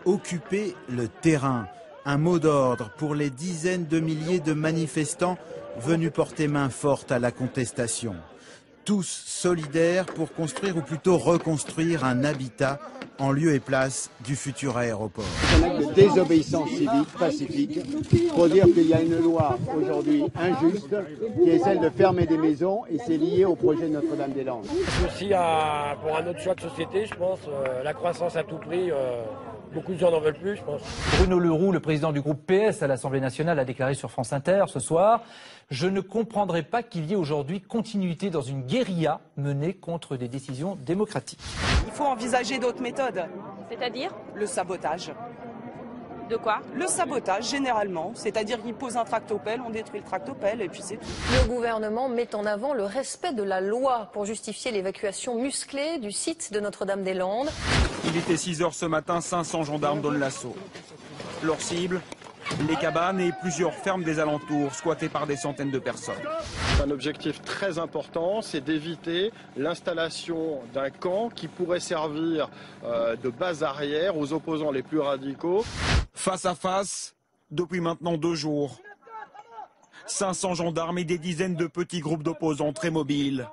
Occuper le terrain, un mot d'ordre pour les dizaines de milliers de manifestants venus porter main forte à la contestation. Tous solidaires pour construire ou plutôt reconstruire un habitat en lieu et place du futur aéroport. C'est un acte de désobéissance civique, pacifique, pour dire qu'il y a une loi aujourd'hui injuste qui est celle de fermer des maisons et c'est lié au projet de Notre-Dame-des-Landes. Aussi, pour un autre choix de société, je pense, la croissance à tout prix, beaucoup de gens n'en veulent plus, je pense. Bruno Le Roux, le président du groupe PS à l'Assemblée nationale, a déclaré sur France Inter ce soir « Je ne comprendrai pas qu'il y ait aujourd'hui continuité dans une guérilla menée contre des décisions démocratiques. » Il faut envisager d'autres méthodes. C'est-à-dire? Le sabotage. De quoi? Le sabotage, généralement. C'est-à-dire qu'ils posent un tractopelle, on détruit le tractopelle et puis c'est tout. Le gouvernement met en avant le respect de la loi pour justifier l'évacuation musclée du site de Notre-Dame-des-Landes. Il était 6 h ce matin, 500 gendarmes donnent l'assaut. Leur cible, les cabanes et plusieurs fermes des alentours, squattées par des centaines de personnes. Un objectif très important, c'est d'éviter l'installation d'un camp qui pourrait servir de base arrière aux opposants les plus radicaux. Face à face, depuis maintenant 2 jours. 500 gendarmes et des dizaines de petits groupes d'opposants très mobiles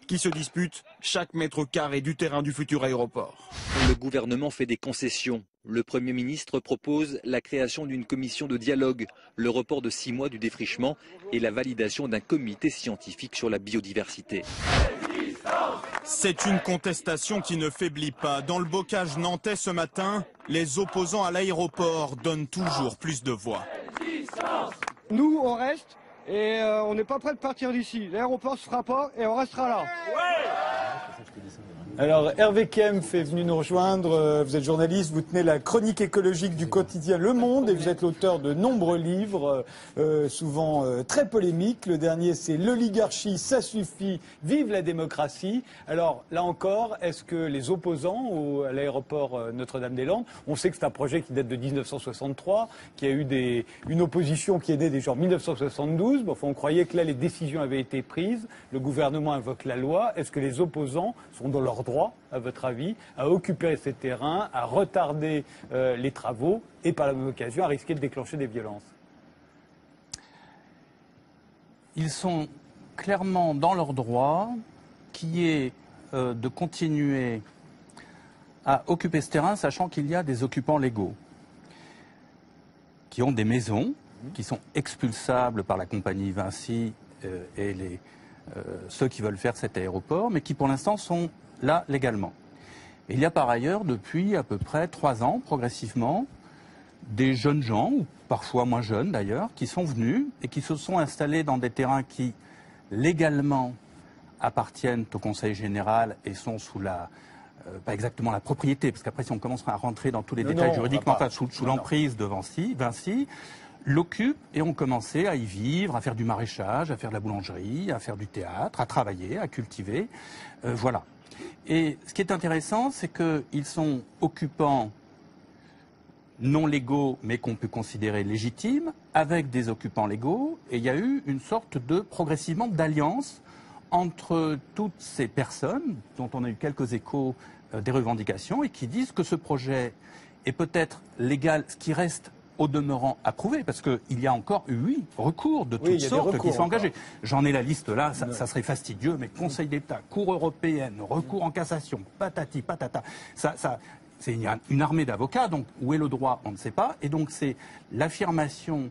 qui se disputent chaque mètre carré du terrain du futur aéroport. Le gouvernement fait des concessions. Le Premier ministre propose la création d'une commission de dialogue, le report de 6 mois du défrichement et la validation d'un comité scientifique sur la biodiversité. C'est une contestation qui ne faiblit pas. Dans le bocage nantais ce matin, les opposants à l'aéroport donnent toujours plus de voix. Nous, on reste et on n'est pas prêt de partir d'ici. L'aéroport se fera pas et on restera là. Alors Hervé Kempf est venu nous rejoindre, vous êtes journaliste, vous tenez la chronique écologique du quotidien Le Monde et vous êtes l'auteur de nombreux livres, souvent très polémiques. Le dernier c'est L'oligarchie, ça suffit, vive la démocratie. Alors là encore, est-ce que les opposants à l'aéroport Notre-Dame-des-Landes, on sait que c'est un projet qui date de 1963, qui a eu une opposition qui est née déjà en 1972, enfin, on croyait que là les décisions avaient été prises, le gouvernement invoque la loi, est-ce que les opposants sont dans leur droit, à votre avis, à occuper ces terrains, à retarder les travaux et par la même occasion à risquer de déclencher des violences? Ils sont clairement dans leur droit, qui est de continuer à occuper ce terrain, sachant qu'il y a des occupants légaux qui ont des maisons, qui sont expulsables par la compagnie Vinci et ceux qui veulent faire cet aéroport, mais qui pour l'instant sont là légalement. Et il y a par ailleurs, depuis à peu près 3 ans, progressivement, des jeunes gens, ou parfois moins jeunes d'ailleurs, qui sont venus et qui se sont installés dans des terrains qui, légalement, appartiennent au Conseil général et sont sous pas exactement la propriété, parce qu'après si on commence à rentrer dans tous les détails juridiques, mais enfin sous l'emprise de Vinci, l'occupent et ont commencé à y vivre, à faire du maraîchage, à faire de la boulangerie, à faire du théâtre, à travailler, à cultiver, voilà. Et ce qui est intéressant, c'est qu'ils sont occupants non légaux, mais qu'on peut considérer légitimes, avec des occupants légaux, et il y a eu une sorte de, progressivement, d'alliance entre toutes ces personnes, dont on a eu quelques échos des revendications, et qui disent que ce projet est peut-être légal, ce qui reste au demeurant approuvé, parce qu'il y a encore 8 recours de toutes sortes qui sont engagés. J'en ai la liste là, ça serait fastidieux, mais Conseil d'État, Cour européenne, recours en cassation, patati, patata, c'est une armée d'avocats, donc où est le droit, on ne sait pas, et donc c'est l'affirmation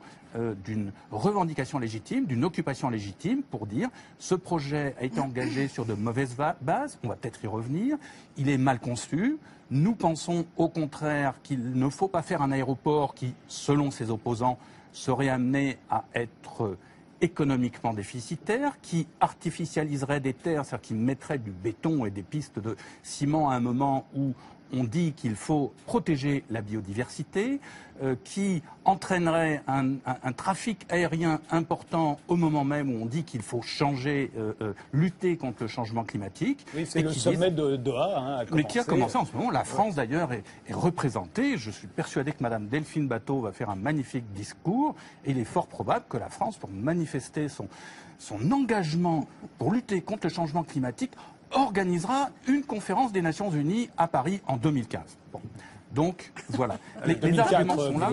d'une revendication légitime, d'une occupation légitime pour dire ce projet a été engagé sur de mauvaises bases, on va peut-être y revenir, il est mal conçu. Nous pensons au contraire qu'il ne faut pas faire un aéroport qui, selon ses opposants, serait amené à être économiquement déficitaire, qui artificialiserait des terres, c'est-à-dire qui mettrait du béton et des pistes de ciment à un moment où on dit qu'il faut protéger la biodiversité, qui entraînerait un trafic aérien important au moment même où on dit qu'il faut changer, lutter contre le changement climatique. Oui, c'est le sommet de Doha. Mais qui a commencé en ce moment. La France, d'ailleurs, est représentée. Je suis persuadé que Mme Delphine Batho va faire un magnifique discours. Et il est fort probable que la France, pour manifester son engagement pour lutter contre le changement climatique, organisera une conférence des Nations Unies à Paris en 2015. Bon. Donc, voilà. Les arguments sont là.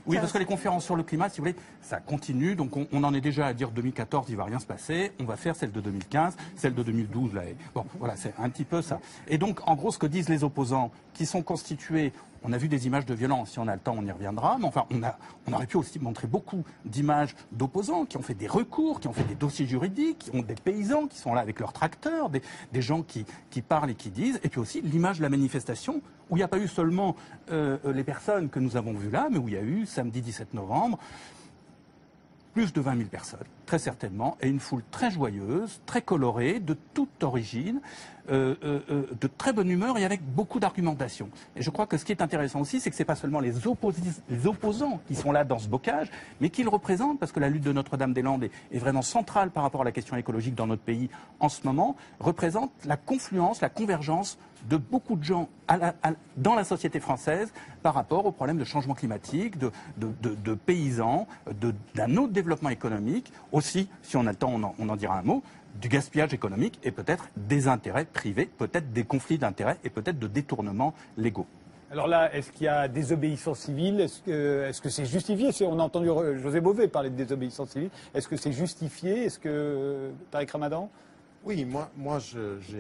Oui, parce que les conférences sur le climat, si vous voulez, ça continue. Donc, on en est déjà à dire 2014, il ne va rien se passer. On va faire celle de 2015, celle de 2012. Là. Bon, voilà, c'est un petit peu ça. Et donc, en gros, ce que disent les opposants, qui sont constitués... On a vu des images de violence, si on a le temps, on y reviendra. Mais enfin, on aurait pu aussi montrer beaucoup d'images d'opposants qui ont fait des recours, qui ont fait des dossiers juridiques, qui ont des paysans qui sont là avec leurs tracteurs, des gens qui parlent et qui disent. Et puis aussi l'image de la manifestation, où il n'y a pas eu seulement les personnes que nous avons vues là, mais où il y a eu, samedi 17 novembre, plus de 20 000 personnes, très certainement, et une foule très joyeuse, très colorée, de toute origine, de très bonne humeur et avec beaucoup d'argumentation. Et je crois que ce qui est intéressant aussi, c'est que ce n'est pas seulement les opposants qui sont là dans ce bocage, mais qu'ils représentent, parce que la lutte de Notre-Dame-des-Landes est vraiment centrale par rapport à la question écologique dans notre pays en ce moment, représente la confluence, la convergence de beaucoup de gens dans la société française par rapport aux problèmes de changement climatique, de paysans, d'un autre développement économique, aussi, si on a le temps, on en dira un mot, du gaspillage économique et peut-être des intérêts privés, peut-être des conflits d'intérêts et peut-être de détournements légaux. Alors là, est-ce qu'il y a désobéissance civile? Est-ce que c'est justifié? On a entendu José Bové parler de désobéissance civile. Est-ce que c'est justifié? Est-ce que Tariq Ramadan? Oui, moi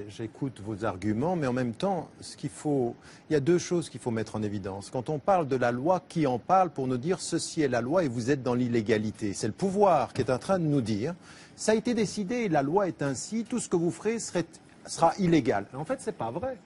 j'écoute vos arguments, mais en même temps, il y a deux choses qu'il faut mettre en évidence. Quand on parle de la loi, qui en parle pour nous dire ceci est la loi et vous êtes dans l'illégalité? C'est le pouvoir qui est en train de nous dire ça a été décidé, la loi est ainsi, tout ce que vous ferez sera illégal. En fait, c'est pas vrai.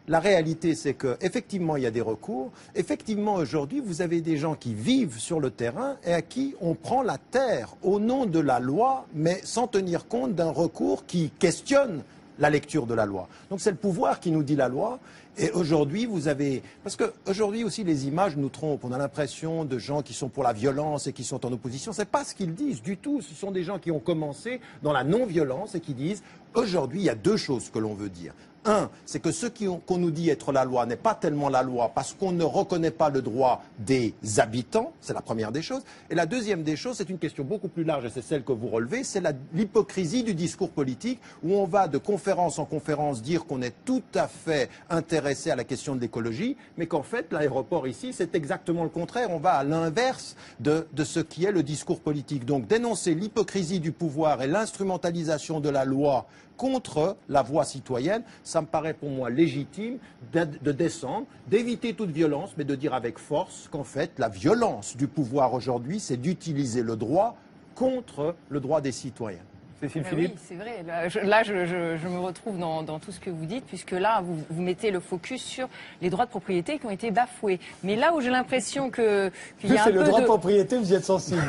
La réalité, c'est qu'effectivement, il y a des recours. Effectivement, aujourd'hui, vous avez des gens qui vivent sur le terrain et à qui on prend la terre au nom de la loi, mais sans tenir compte d'un recours qui questionne la lecture de la loi. Donc c'est le pouvoir qui nous dit la loi. Et aujourd'hui, vous avez... Parce qu'aujourd'hui aussi, les images nous trompent. On a l'impression de gens qui sont pour la violence et qui sont en opposition. Ce n'est pas ce qu'ils disent du tout. Ce sont des gens qui ont commencé dans la non-violence et qui disent aujourd'hui, il y a deux choses que l'on veut dire. Un, c'est que ce qu'on nous dit être la loi n'est pas tellement la loi parce qu'on ne reconnaît pas le droit des habitants, c'est la première des choses. Et la deuxième des choses, c'est une question beaucoup plus large et c'est celle que vous relevez, c'est l'hypocrisie du discours politique où on va de conférence en conférence dire qu'on est tout à fait intéressé à la question de l'écologie, mais qu'en fait l'aéroport ici, c'est exactement le contraire. On va à l'inverse de ce qui est le discours politique. Donc dénoncer l'hypocrisie du pouvoir et l'instrumentalisation de la loi contre la voix citoyenne, ça me paraît pour moi légitime de descendre, d'éviter toute violence, mais de dire avec force qu'en fait, la violence du pouvoir aujourd'hui, c'est d'utiliser le droit contre le droit des citoyens. Cécile Philippe. Oui, c'est vrai. Là, je me retrouve dans tout ce que vous dites, puisque là, vous mettez le focus sur les droits de propriété qui ont été bafoués. Mais là où j'ai l'impression qu'il y a un peu le droit de propriété, vous y êtes sensible.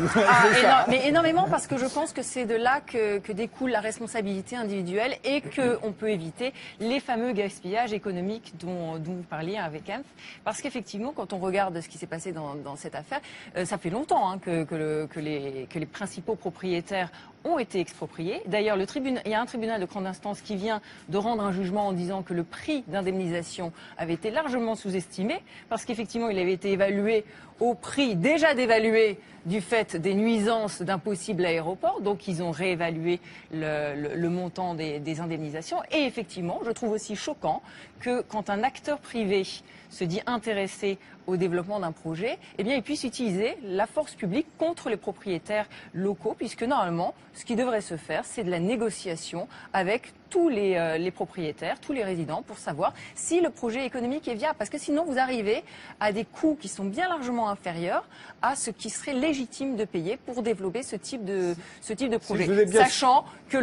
Mais énormément, parce que je pense que c'est de là que découle la responsabilité individuelle et qu'on peut éviter les fameux gaspillages économiques dont vous parliez avec Enf. Parce qu'effectivement, quand on regarde ce qui s'est passé dans cette affaire, ça fait longtemps que les principaux propriétaires ont été expropriés. D'ailleurs, il y a un tribunal de grande instance qui vient de rendre un jugement en disant que le prix d'indemnisation avait été largement sous-estimé, parce qu'effectivement, il avait été évalué au prix déjà dévalué du fait des nuisances d'un possible aéroport. Donc, ils ont réévalué le montant des indemnisations. Et effectivement, je trouve aussi choquant que quand un acteur privé se dit intéressé au développement d'un projet, eh bien, il puisse utiliser la force publique contre les propriétaires locaux, puisque normalement, ce qui devrait se faire, c'est de la négociation avec tous les propriétaires, tous les résidents, pour savoir si le projet économique est viable. Parce que sinon, vous arrivez à des coûts qui sont bien largement inférieurs à ce qui serait légitime de payer pour développer ce type de projet. Sachant que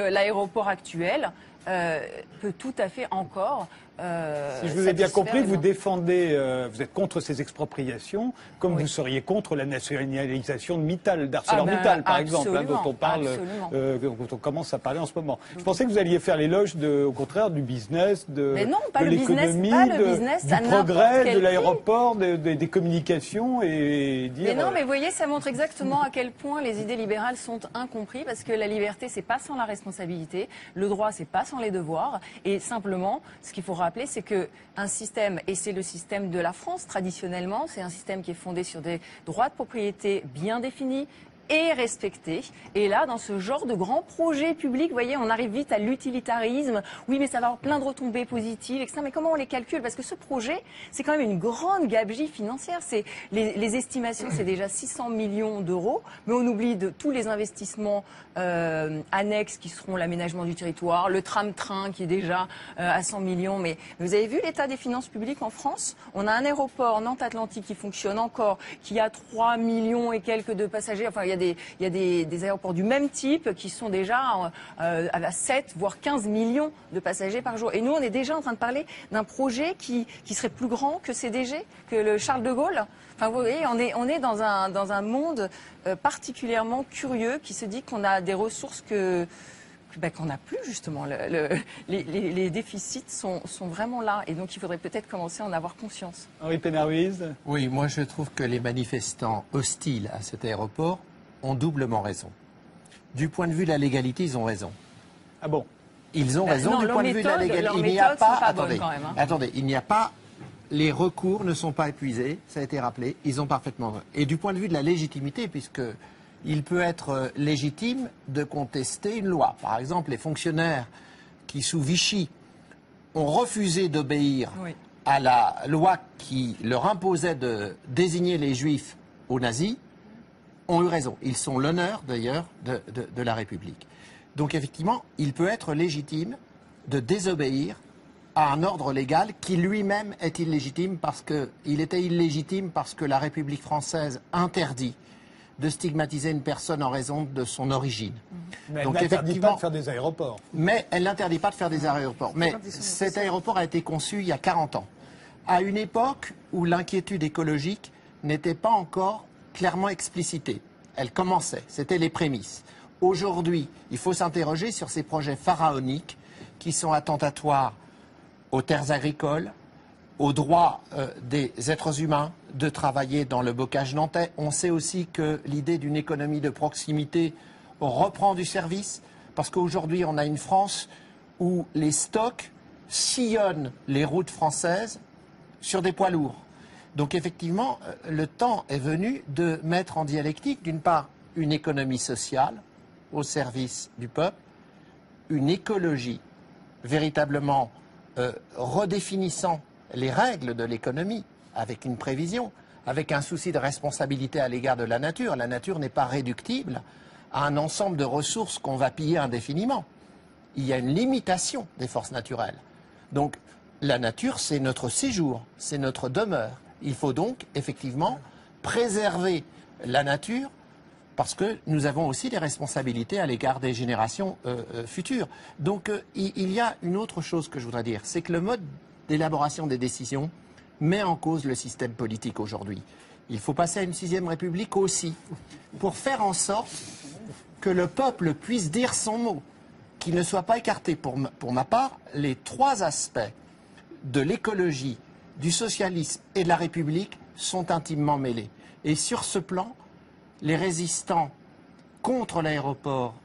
l'aéroport actuel peut tout à fait encore Si je vous ai bien compris, vous défendez, vous êtes contre ces expropriations, comme vous seriez contre la nationalisation de Mittal, d'ArcelorMittal, par exemple, dont on parle, dont on commence à parler en ce moment. Je pensais que vous alliez faire l'éloge, au contraire, du business, de l'économie, du progrès, de l'aéroport, des communications et dire. Mais non, mais vous voyez, ça montre exactement à quel point les idées libérales sont incomprises, parce que la liberté, c'est pas sans la responsabilité, le droit, c'est pas sans les devoirs, et simplement, ce qu'il faut rappeler, c'est que un système, et c'est le système de la France traditionnellement, c'est un système qui est fondé sur des droits de propriété bien définis et respectés. Et là, dans ce genre de grands projets publics, vous voyez, on arrive vite à l'utilitarisme. Oui, mais ça va avoir plein de retombées positives, etc. Mais comment on les calcule? Parce que ce projet, c'est quand même une grande gabegie financière. C'est les estimations, c'est déjà 600 millions d'euros, mais on oublie de tous les investissements annexes qui seront l'aménagement du territoire, le tram-train qui est déjà à 100 millions. Mais vous avez vu l'état des finances publiques en France? On a un aéroport Nantes-Atlantique qui fonctionne encore, qui a 3 millions et quelques de passagers. Enfin, il y a des aéroports du même type qui sont déjà à 7 voire 15 millions de passagers par jour. Et nous, on est déjà en train de parler d'un projet qui serait plus grand que CDG, que le Charles de Gaulle. Enfin, vous voyez, on est dans un monde particulièrement curieux qui se dit qu'on a des ressources qu'on n'a plus, justement. Les déficits sont vraiment là. Et donc, il faudrait peut-être commencer à en avoir conscience. Henri Pénard-Ruiz. Oui, moi, je trouve que les manifestants hostiles à cet aéroport ont doublement raison. Du point de vue de la légalité, ils ont raison. Ah bon? Ils ont raison du point de vue de la légalité. Il n'y a pas... Attendez, il n'y a pas... Les recours ne sont pas épuisés, ça a été rappelé, ils ont parfaitement... Et du point de vue de la légitimité, puisque il peut être légitime de contester une loi. Par exemple, les fonctionnaires qui, sous Vichy, ont refusé d'obéir à la loi qui leur imposait de désigner les Juifs aux nazis, ont eu raison. Ils sont l'honneur, d'ailleurs, de la République. Donc, effectivement, il peut être légitime de désobéir à un ordre légal qui lui-même est illégitime parce qu'il était illégitime parce que la République française interdit de stigmatiser une personne en raison de son origine. Mais elle n'interdit pas de faire des aéroports. Mais elle n'interdit pas de faire des aéroports. Mais cet aéroport a été conçu il y a 40 ans, à une époque où l'inquiétude écologique n'était pas encore clairement explicitée. Elle commençait, c'était les prémices. Aujourd'hui, il faut s'interroger sur ces projets pharaoniques qui sont attentatoires aux terres agricoles, aux droits des êtres humains de travailler dans le bocage nantais. On sait aussi que l'idée d'une économie de proximité reprend du service, parce qu'aujourd'hui, on a une France où les stocks sillonnent les routes françaises sur des poids lourds. Donc effectivement, le temps est venu de mettre en dialectique, d'une part, une économie sociale au service du peuple, une écologie véritablement redéfinissant les règles de l'économie, avec une prévision, avec un souci de responsabilité à l'égard de la nature. La nature n'est pas réductible à un ensemble de ressources qu'on va piller indéfiniment. Il y a une limitation des forces naturelles. Donc la nature, c'est notre séjour, c'est notre demeure. Il faut donc effectivement préserver la nature parce que nous avons aussi des responsabilités à l'égard des générations futures. Donc il y a une autre chose que je voudrais dire, c'est que le mode d'élaboration des décisions met en cause le système politique aujourd'hui. Il faut passer à une 6e République aussi, pour faire en sorte que le peuple puisse dire son mot, qu'il ne soit pas écarté. Pour ma part, les 3 aspects de l'écologie, du socialisme et de la République sont intimement mêlés. Et sur ce plan, les résistants contre l'aéroport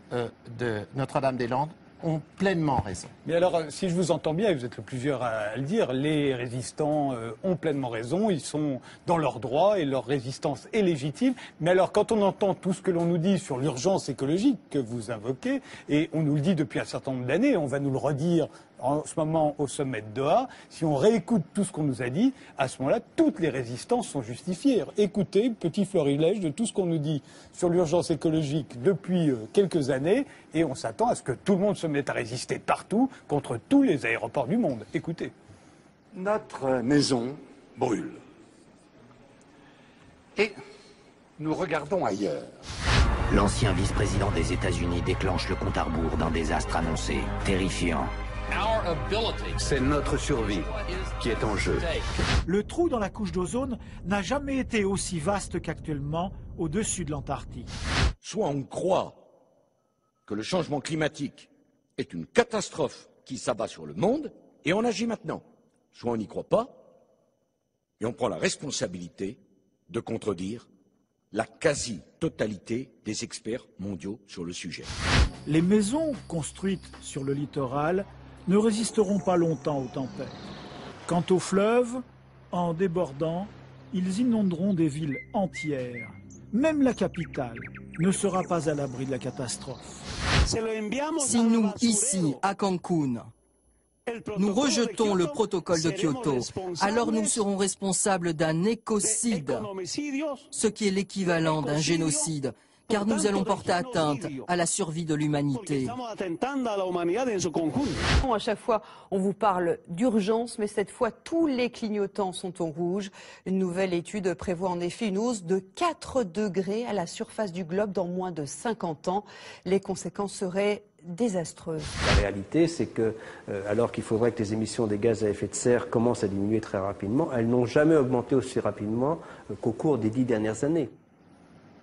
de Notre-Dame-des-Landes ont pleinement raison. Mais alors, si je vous entends bien, et vous êtes le plusieurs à le dire, les résistants ont pleinement raison, ils sont dans leurs droits et leur résistance est légitime. Mais alors, quand on entend tout ce que l'on nous dit sur l'urgence écologique que vous invoquez, et on nous le dit depuis un certain nombre d'années, on va nous le redire en ce moment au sommet de Doha, si on réécoute tout ce qu'on nous a dit, à ce moment-là, toutes les résistances sont justifiées. Écoutez, petit florilège de tout ce qu'on nous dit sur l'urgence écologique depuis quelques années, et on s'attend à ce que tout le monde se mette à résister partout contre tous les aéroports du monde. Écoutez. Notre maison brûle. Et nous regardons ailleurs. L'ancien vice-président des États-Unis déclenche le compte à rebours d'un désastre annoncé, terrifiant. C'est notre survie qui est en jeu. Le trou dans la couche d'ozone n'a jamais été aussi vaste qu'actuellement au-dessus de l'Antarctique. Soit on croit que le changement climatique est une catastrophe qui s'abat sur le monde et on agit maintenant. Soit on n'y croit pas et on prend la responsabilité de contredire la quasi-totalité des experts mondiaux sur le sujet. Les maisons construites sur le littoral ne résisteront pas longtemps aux tempêtes. Quant aux fleuves, en débordant, ils inonderont des villes entières. Même la capitale ne sera pas à l'abri de la catastrophe. Si nous, ici, à Cancun, nous rejetons le protocole de Kyoto, alors nous serons responsables d'un écocide, ce qui est l'équivalent d'un génocide, car nous allons porter atteinte à la survie de l'humanité. À chaque fois, on vous parle d'urgence, mais cette fois, tous les clignotants sont au rouge. Une nouvelle étude prévoit en effet une hausse de 4 degrés à la surface du globe dans moins de 50 ans. Les conséquences seraient désastreuses. La réalité, c'est que, alors qu'il faudrait que les émissions des gaz à effet de serre commencent à diminuer très rapidement, elles n'ont jamais augmenté aussi rapidement qu'au cours des 10 dernières années.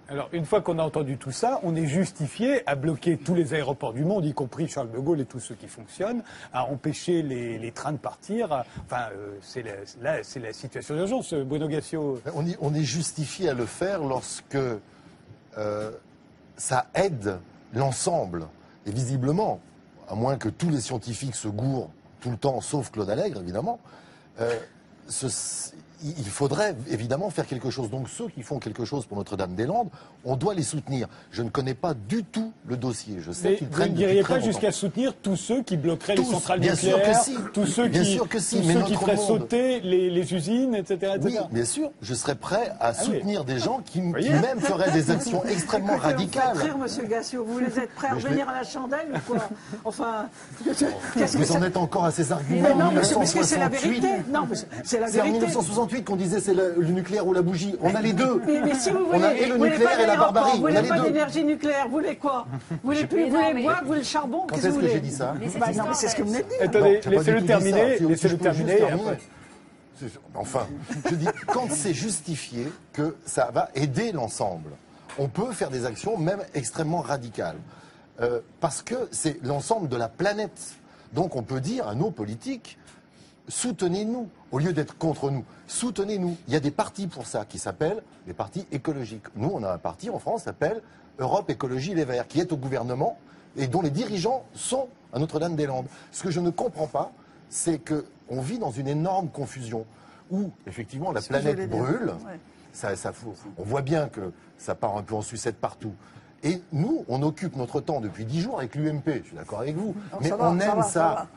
Alors, une fois qu'on a entendu tout ça, on est justifié à bloquer tous les aéroports du monde, y compris Charles de Gaulle et tous ceux qui fonctionnent, à empêcher les trains de partir. Enfin, c'est la situation d'urgence, Bruno Gassio. On est justifié à le faire lorsque ça aide l'ensemble. Et visiblement, à moins que tous les scientifiques se gourent tout le temps, sauf Claude Allègre, évidemment, il faudrait évidemment faire quelque chose. Donc ceux qui font quelque chose pour Notre-Dame-des-Landes, on doit les soutenir. Je ne connais pas du tout le dossier. Je sais qu'il traîne depuis très longtemps. Vous n'iriez pas jusqu'à soutenir tous ceux qui bloqueraient les centrales nucléaires, bien sûr que si. Tous ceux qui feraient sauter les usines, etc., etc. Oui, bien sûr. Je serais prêt à soutenir des gens qui même feraient des actions extrêmement radicales. Vous faites rire, monsieur Gassio. Vous voulez être prêt à revenir à la chandelle ou quoi? Enfin, vous en êtes encore à ces arguments. Non, parce que c'est la vérité. Non, c'est la vérité. C'est en 1968 qu'on disait c'est le nucléaire ou la bougie. On a les deux. Mais si vous voulez, on a et le nucléaire et la barbarie. Vous voulez pas d'énergie nucléaire, vous voulez quoi? Vous voulez plus, vous voulez bois, vous voulez le charbon? Quand est-ce que j'ai dit ça? Non, mais c'est ce que vous venez de dire. Attendez, laissez-le terminer. Laissez-le terminer. Enfin, je dis, quand c'est justifié que ça va aider l'ensemble, on peut faire des actions même extrêmement radicales. Parce que c'est l'ensemble de la planète. Donc on peut dire à nos politiques, soutenez-nous, au lieu d'être contre nous. Soutenez-nous. Il y a des partis pour ça qui s'appellent les partis écologiques. Nous, on a un parti en France qui s'appelle Europe Écologie Les Verts, qui est au gouvernement et dont les dirigeants sont à Notre-Dame-des-Landes. Ce que je ne comprends pas, c'est qu'on vit dans une énorme confusion où, effectivement, la planète brûle. Ouais. On voit bien que ça part un peu en sucette partout. Et nous, on occupe notre temps depuis 10 jours avec l'UMP, je suis d'accord avec vous. Non, mais on aime ça.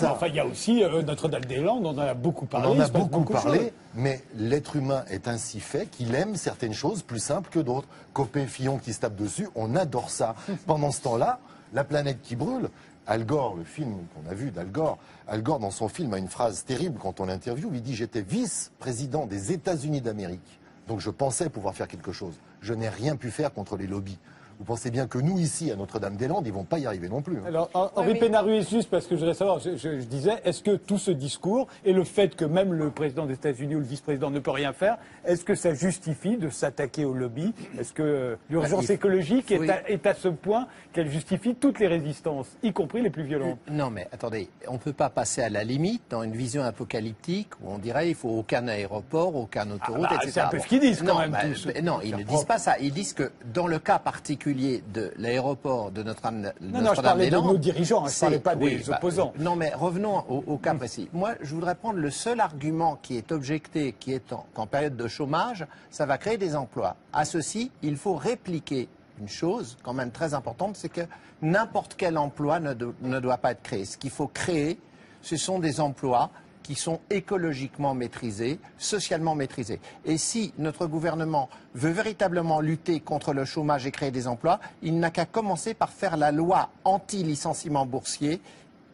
Enfin, il y a aussi Notre-Dame-des-Landes, on en a beaucoup parlé. On en a beaucoup parlé, mais l'être humain est ainsi fait qu'il aime certaines choses plus simples que d'autres. Copé, Fillon qui se tape dessus, on adore ça. Pendant ce temps-là, la planète qui brûle, Al Gore, le film qu'on a vu d'Al Gore, Al Gore dans son film a une phrase terrible quand on l'interviewe, il dit « J'étais vice-président des États-Unis d'Amérique, donc je pensais pouvoir faire quelque chose. Je n'ai rien pu faire contre les lobbies. » Vous pensez bien que nous, ici, à Notre-Dame-des-Landes, ils ne vont pas y arriver non plus. Hein. Alors, Henri Pénarruis, juste parce que je voudrais savoir, je disais, est-ce que tout ce discours et le fait que même le président des États-Unis ou le vice-président ne peut rien faire, est-ce que ça justifie de s'attaquer au lobby? Est-ce que l'urgence écologique est à ce point qu'elle justifie toutes les résistances, y compris les plus violentes? Non, mais attendez, on ne peut pas passer à la limite dans une vision apocalyptique où on dirait qu'il faut aucun aéroport, aucune autoroute, etc. C'est un peu ce qu'ils disent quand même. Non, ils ne disent pas ça. Ils disent que dans le cas particulier de l'aéroport de Notre-Dame-des-Landes... Non, je parlais de nos dirigeants, je ne parlais pas des opposants. Non, mais revenons au cas précis. Moi, je voudrais prendre le seul argument qui est objecté, qui est qu'en période de chômage, ça va créer des emplois. À ceci, il faut répliquer une chose quand même très importante, c'est que n'importe quel emploi ne doit pas être créé. Ce qu'il faut créer, ce sont des emplois qui sont écologiquement maîtrisés, socialement maîtrisés. Et si notre gouvernement veut véritablement lutter contre le chômage et créer des emplois, il n'a qu'à commencer par faire la loi anti-licenciement boursier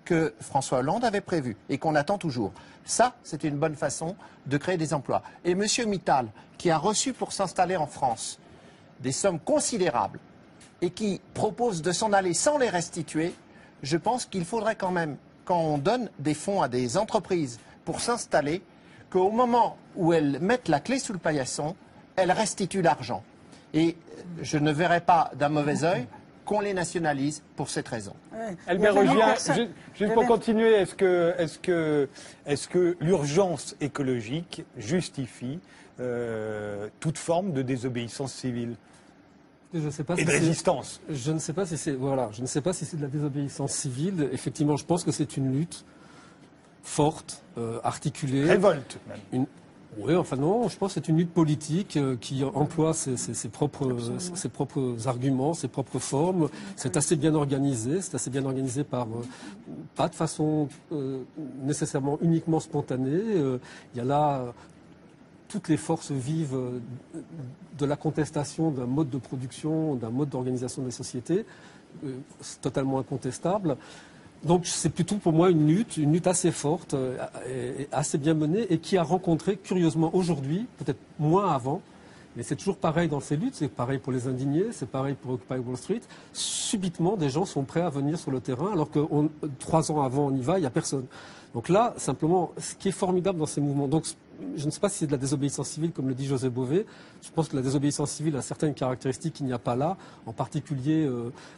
que François Hollande avait prévue et qu'on attend toujours. Ça, c'est une bonne façon de créer des emplois. Et M. Mittal, qui a reçu pour s'installer en France des sommes considérables et qui propose de s'en aller sans les restituer, je pense qu'il faudrait quand même quand on donne des fonds à des entreprises pour s'installer, qu'au moment où elles mettent la clé sous le paillasson, elles restituent l'argent. Et je ne verrai pas d'un mauvais œil qu'on les nationalise pour cette raison. Albert Roggien, juste pour continuer, est-ce que l'urgence écologique justifie toute forme de désobéissance civile je sais pas et de résistance? Je ne sais pas si c'est de la désobéissance civile. Effectivement, je pense que c'est une lutte forte, articulée. Révolte même. Oui, enfin non, je pense que c'est une lutte politique qui emploie ses propres arguments, ses propres formes. C'est assez bien organisé, par pas de façon nécessairement uniquement spontanée. Il y a là toutes les forces vives de la contestation d'un mode de production, d'un mode d'organisation de la société. C'est totalement incontestable. Donc c'est plutôt pour moi une lutte assez forte, et assez bien menée, et qui a rencontré curieusement aujourd'hui, peut-être moins avant, mais c'est toujours pareil dans ces luttes, c'est pareil pour les indignés, c'est pareil pour Occupy Wall Street, subitement des gens sont prêts à venir sur le terrain, alors que 3 ans avant on y va, il n'y a personne. Donc là, simplement, ce qui est formidable dans ces mouvements, donc je ne sais pas si c'est de la désobéissance civile, comme le dit José Bové. Je pense que la désobéissance civile a certaines caractéristiques qu'il n'y a pas là, en particulier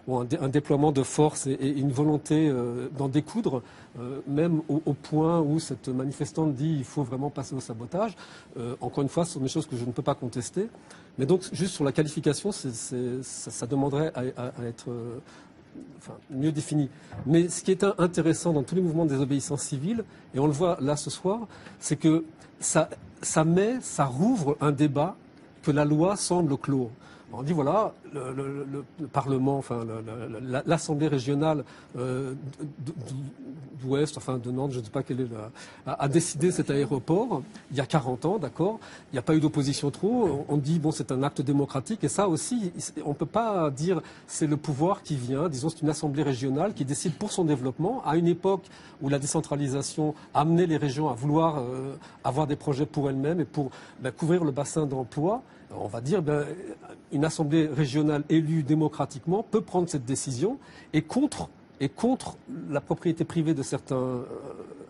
un déploiement de force et une volonté d'en découdre, même au point où cette manifestante dit qu'il faut vraiment passer au sabotage. Encore une fois, ce sont des choses que je ne peux pas contester. Mais donc, juste sur la qualification, ça demanderait à être mieux défini. Mais ce qui est intéressant dans tous les mouvements de désobéissance civile, et on le voit là ce soir, c'est que ça rouvre un débat que la loi semble clore. On dit voilà, le Parlement, enfin l'Assemblée régionale d'Ouest, enfin de Nantes, je ne sais pas quelle est a décidé cet aéroport il y a 40 ans, d'accord. Il n'y a pas eu d'opposition trop. On dit bon, c'est un acte démocratique, et ça aussi, on ne peut pas dire c'est le pouvoir qui vient. Disons, c'est une assemblée régionale qui décide pour son développement à une époque où la décentralisation amenait les régions à vouloir avoir des projets pour elles-mêmes et pour couvrir le bassin d'emploi. On va dire, une assemblée régionale élue démocratiquement peut prendre cette décision et contre la propriété privée de certains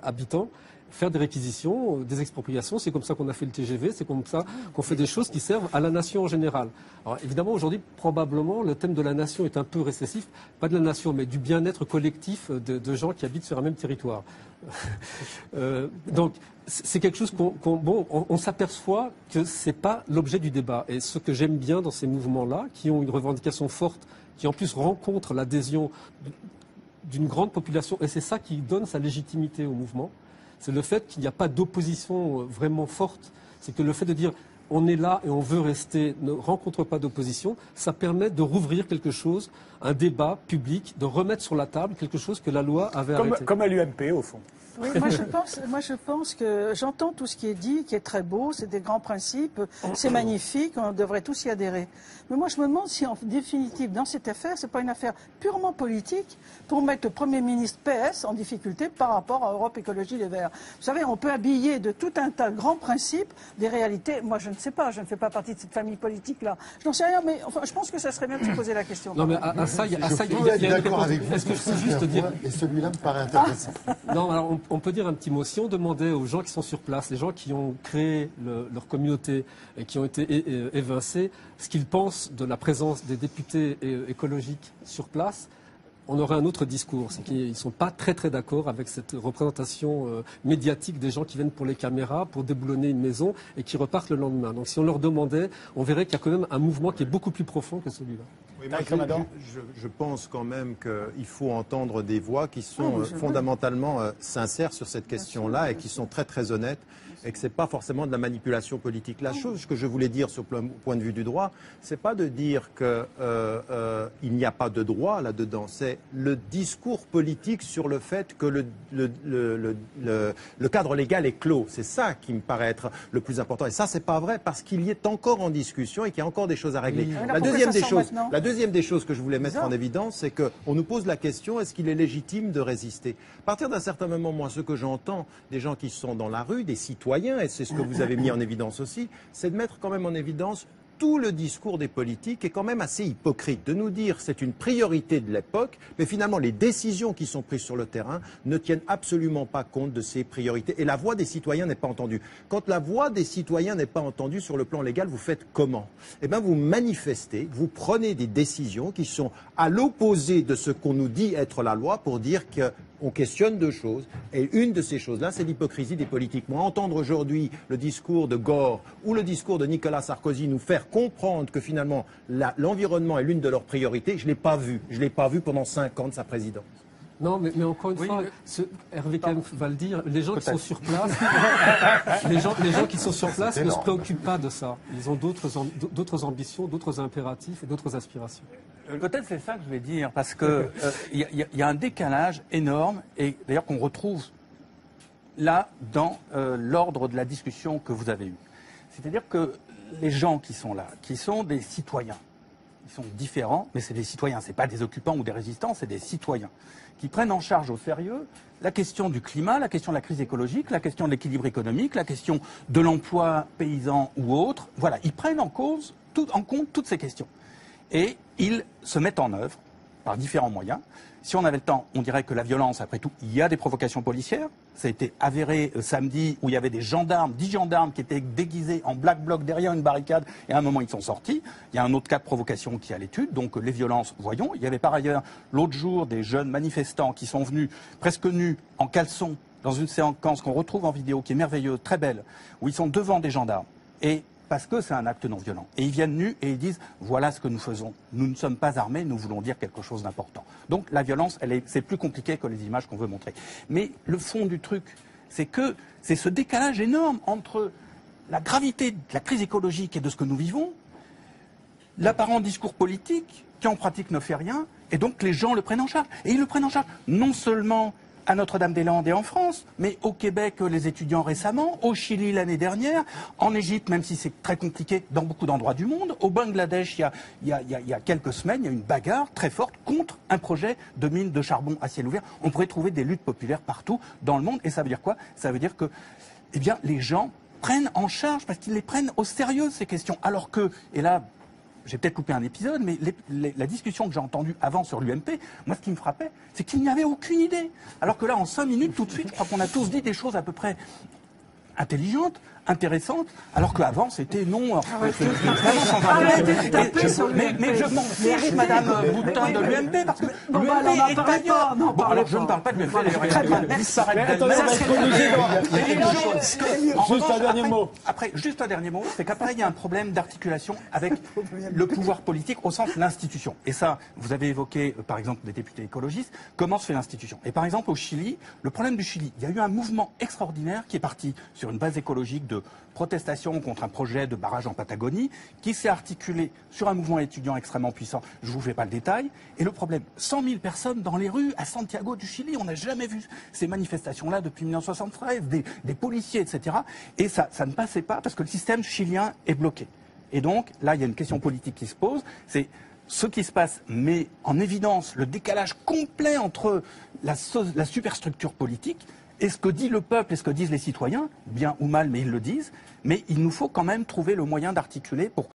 habitants, faire des réquisitions, des expropriations. C'est comme ça qu'on a fait le TGV, c'est comme ça qu'on fait des choses qui servent à la nation en général. Alors évidemment, aujourd'hui, probablement, le thème de la nation est un peu récessif, pas de la nation, mais du bien-être collectif de gens qui habitent sur un même territoire. Donc, c'est quelque chose on s'aperçoit que c'est pas l'objet du débat. Et ce que j'aime bien dans ces mouvements-là, qui ont une revendication forte, qui en plus rencontrent l'adhésion d'une grande population, et c'est ça qui donne sa légitimité au mouvement, c'est le fait qu'il n'y a pas d'opposition vraiment forte. C'est que le fait de dire on est là et on veut rester, ne rencontre pas d'opposition, ça permet de rouvrir quelque chose, un débat public, de remettre sur la table quelque chose que la loi avait arrêté. Comme à l'UMP, au fond. Oui, moi je pense que j'entends tout ce qui est dit, qui est très beau, c'est des grands principes, c'est magnifique, on devrait tous y adhérer. Mais moi je me demande si en définitive, dans cette affaire, c'est pas une affaire purement politique pour mettre le Premier ministre PS en difficulté par rapport à Europe Écologie Les Verts. Vous savez, on peut habiller de tout un tas de grands principes des réalités. Moi je ne sais pas, je ne fais pas partie de cette famille politique-là. Je n'en sais rien, mais enfin, je pense que ça serait bien de se poser la question. Non, mais à ça, il y a d'accord avec vous. Est-ce que je peux juste dire... Et celui-là me paraît intéressant. Non, alors on peut dire un petit mot. Si on demandait aux gens qui sont sur place, les gens qui ont créé leur communauté et qui ont été évincés, ce qu'ils pensent de la présence des députés écologiques sur place, on aurait un autre discours. C'est qu'ils ne sont pas très très d'accord avec cette représentation médiatique des gens qui viennent pour les caméras, pour déboulonner une maison et qui repartent le lendemain. Donc si on leur demandait, on verrait qu'il y a quand même un mouvement qui est beaucoup plus profond que celui-là. Oui, je pense quand même qu'il faut entendre des voix qui sont fondamentalement sincères sur cette question-là et qui sont très très honnêtes, et que ce n'est pas forcément de la manipulation politique. La chose que je voulais dire sur le point de vue du droit, c'est pas de dire qu'il n'y a pas de droit là-dedans, c'est le discours politique sur le fait que le cadre légal est clos. C'est ça qui me paraît être le plus important. Et ça, c'est pas vrai parce qu'il y est encore en discussion et qu'il y a encore des choses à régler. La deuxième des choses que je voulais mettre en évidence, c'est qu'on nous pose la question, est-ce qu'il est légitime de résister? À partir d'un certain moment, moi, ce que j'entends des gens qui sont dans la rue, des citoyens, et c'est ce que vous avez mis en évidence aussi, c'est de mettre quand même en évidence tout le discours des politiques est quand même assez hypocrite. De nous dire c'est une priorité de l'époque, mais finalement les décisions qui sont prises sur le terrain ne tiennent absolument pas compte de ces priorités. Et la voix des citoyens n'est pas entendue. Quand la voix des citoyens n'est pas entendue sur le plan légal, vous faites comment? Eh bien, vous manifestez, vous prenez des décisions qui sont à l'opposé de ce qu'on nous dit être la loi pour dire qu'on questionne deux choses. Et une de ces choses-là, c'est l'hypocrisie des politiques. Moi, entendre aujourd'hui le discours de Gore ou le discours de Nicolas Sarkozy nous faire comprendre que finalement l'environnement est l'une de leurs priorités, je ne l'ai pas vu. Je ne l'ai pas vu pendant 5 ans de sa présidence. Non, mais encore une fois, Hervé Kahn va le dire, les gens qui sont sur place, les gens qui sont sur place ne se préoccupent pas de ça. Ils ont d'autres ambitions, d'autres impératifs et d'autres aspirations. Peut-être c'est ça que je vais dire, parce que y a un décalage énorme, et d'ailleurs qu'on retrouve là dans l'ordre de la discussion que vous avez eue. C'est-à-dire que les gens qui sont là, qui sont des citoyens, ils sont différents, mais c'est des citoyens, c'est pas des occupants ou des résistants, c'est des citoyens qui prennent en charge au sérieux la question du climat, la question de la crise écologique, la question de l'équilibre économique, la question de l'emploi paysan ou autre. Voilà, ils prennent en compte toutes ces questions. Et ils se mettent en œuvre par différents moyens. Si on avait le temps, on dirait que la violence, après tout, il y a des provocations policières. Ça a été avéré samedi où il y avait des gendarmes, 10 gendarmes qui étaient déguisés en black bloc derrière une barricade et à un moment ils sont sortis. Il y a un autre cas de provocation qui est à l'étude, donc les violences, voyons. Il y avait par ailleurs l'autre jour des jeunes manifestants qui sont venus presque nus en caleçon dans une séquence qu'on retrouve en vidéo qui est merveilleuse, très belle, où ils sont devant des gendarmes. Et parce que c'est un acte non violent. Et ils viennent nus et ils disent « voilà ce que nous faisons. Nous ne sommes pas armés, nous voulons dire quelque chose d'important ». Donc la violence, c'est plus compliqué que les images qu'on veut montrer. Mais le fond du truc, c'est que c'est ce décalage énorme entre la gravité de la crise écologique et de ce que nous vivons, l'apparent discours politique qui en pratique ne fait rien, et donc les gens le prennent en charge. Et ils le prennent en charge non seulement à Notre-Dame-des-Landes et en France, mais au Québec, les étudiants récemment, au Chili l'année dernière, en Égypte, même si c'est très compliqué dans beaucoup d'endroits du monde, au Bangladesh, il y a quelques semaines, il y a une bagarre très forte contre un projet de mine de charbon à ciel ouvert. On pourrait trouver des luttes populaires partout dans le monde, et ça veut dire quoi? Ça veut dire que, eh bien, les gens prennent en charge, parce qu'ils les prennent au sérieux, ces questions. Alors que, et là, j'ai peut-être coupé un épisode, mais la discussion que j'ai entendue avant sur l'UMP, moi ce qui me frappait, c'est qu'il n'y avait aucune idée. Alors que là, en 5 minutes, tout de suite, je crois qu'on a tous dit des choses à peu près intelligentes, intéressantes, alors qu'avant c'était non. Mais je m'en fiche, Madame Boutin, de l'UMP, parce que l'UMP est ailleurs. Bon, alors je ne parle pas de l'UMP, elle va disparaître d'elle-même. Juste un dernier mot. Après, juste un dernier mot, c'est qu'après il y a un problème d'articulation avec le pouvoir politique au sens de l'institution. Et ça, vous avez évoqué par exemple des députés écologistes, comment se fait l'institution. Et par exemple au Chili, le problème du Chili, il y a eu un mouvement extraordinaire qui est parti sur une base écologique de protestation contre un projet de barrage en Patagonie, qui s'est articulé sur un mouvement étudiant extrêmement puissant. Je ne vous fais pas le détail. Et le problème, 100 000 personnes dans les rues à Santiago du Chili. On n'a jamais vu ces manifestations-là depuis 1973, des policiers, etc. Et ça ne passait pas parce que le système chilien est bloqué. Et donc, là, il y a une question politique qui se pose. C'est ce qui se passe met en évidence le décalage complet entre la superstructure politique et ce que dit le peuple et ce que disent les citoyens, bien ou mal, mais ils le disent. Mais il nous faut quand même trouver le moyen d'articuler pour...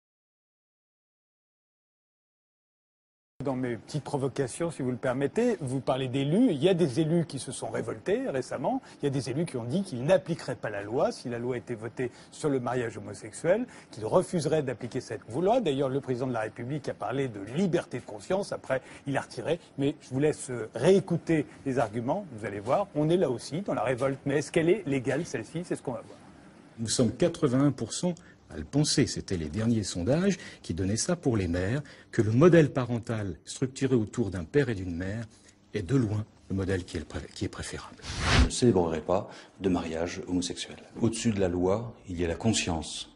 Dans mes petites provocations, si vous le permettez, vous parlez d'élus. Il y a des élus qui se sont révoltés récemment. Il y a des élus qui ont dit qu'ils n'appliqueraient pas la loi si la loi était votée sur le mariage homosexuel, qu'ils refuseraient d'appliquer cette loi. D'ailleurs, le président de la République a parlé de liberté de conscience. Après, il a retiré. Mais je vous laisse réécouter les arguments. Vous allez voir, on est là aussi dans la révolte. Mais est-ce qu'elle est légale, celle-ci? C'est ce qu'on va voir. Nous sommes 81% à le penser. C'était les derniers sondages qui donnaient ça pour les mères, que le modèle parental structuré autour d'un père et d'une mère est de loin le modèle qui est préférable. Je ne célébrerai pas de mariage homosexuel. Au-dessus de la loi, il y a la conscience.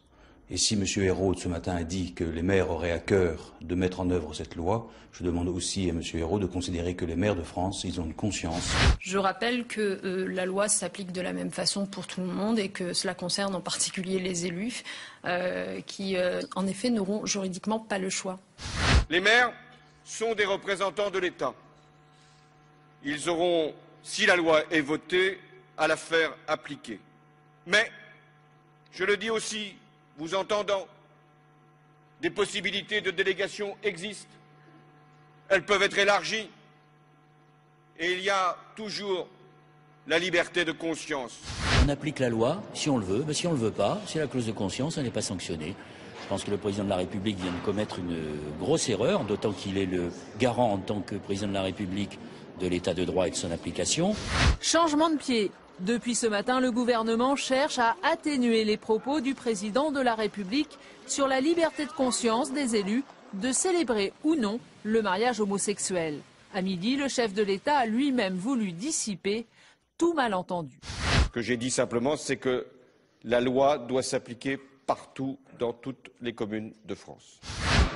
Et si M. Hérault, ce matin, a dit que les maires auraient à cœur de mettre en œuvre cette loi, je demande aussi à M. Hérault de considérer que les maires de France, ils ont une conscience. Je rappelle que la loi s'applique de la même façon pour tout le monde et que cela concerne en particulier les élus qui, en effet, n'auront juridiquement pas le choix. Les maires sont des représentants de l'État. Ils auront, si la loi est votée, à la faire appliquer. Mais, je le dis aussi, vous entendant, Des possibilités de délégation existent. Elles peuvent être élargies. Et il y a toujours la liberté de conscience. On applique la loi si on le veut, mais si on ne le veut pas, c'est la clause de conscience, elle n'est pas sanctionnée. Je pense que le président de la République vient de commettre une grosse erreur, d'autant qu'il est le garant en tant que président de la République de l'état de droit et de son application. Changement de pied. Depuis ce matin, le gouvernement cherche à atténuer les propos du président de la République sur la liberté de conscience des élus de célébrer ou non le mariage homosexuel. À midi, le chef de l'État a lui-même voulu dissiper tout malentendu. Ce que j'ai dit simplement, c'est que la loi doit s'appliquer partout dans toutes les communes de France.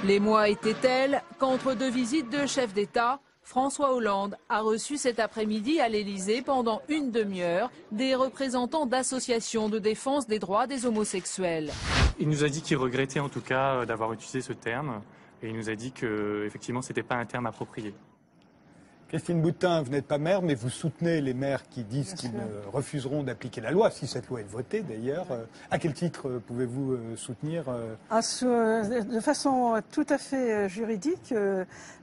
Les mois étaient tels qu'entre deux visites de chefs d'État, François Hollande a reçu cet après-midi à l'Élysée pendant une demi-heure des représentants d'associations de défense des droits des homosexuels. Il nous a dit qu'il regrettait en tout cas d'avoir utilisé ce terme et il nous a dit que effectivement c'était pas un terme approprié. Christine Boutin, vous n'êtes pas maire, mais vous soutenez les maires qui disent qu'ils ne refuseront d'appliquer la loi, si cette loi est votée d'ailleurs. À quel titre pouvez-vous soutenir De façon tout à fait juridique,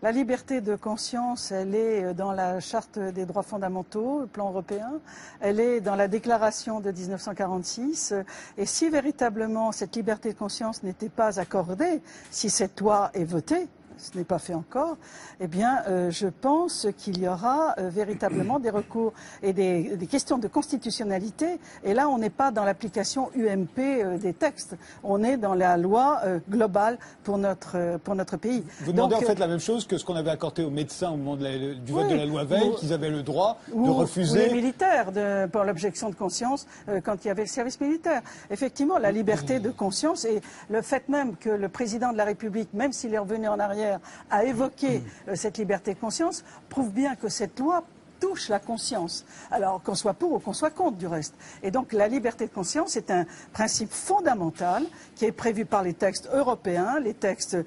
la liberté de conscience, elle est dans la Charte des droits fondamentaux, le plan européen, elle est dans la déclaration de 1946, et si véritablement cette liberté de conscience n'était pas accordée, si cette loi est votée, ce n'est pas fait encore, eh bien, je pense qu'il y aura véritablement des recours et des questions de constitutionnalité. Et là, on n'est pas dans l'application UMP des textes. On est dans la loi globale pour notre pays. Vous demandez en fait la même chose que ce qu'on avait accordé aux médecins au moment du vote de la loi Veil, qu'ils avaient le droit de refuser. Ou les militaires pour l'objection de conscience quand il y avait le service militaire. Effectivement, la liberté de conscience et le fait même que le président de la République, même s'il est revenu en arrière, a évoqué cette liberté de conscience, prouve bien que cette loi touche la conscience. Alors qu'on soit pour ou qu'on soit contre du reste. Et donc la liberté de conscience est un principe fondamental qui est prévu par les textes européens, les textes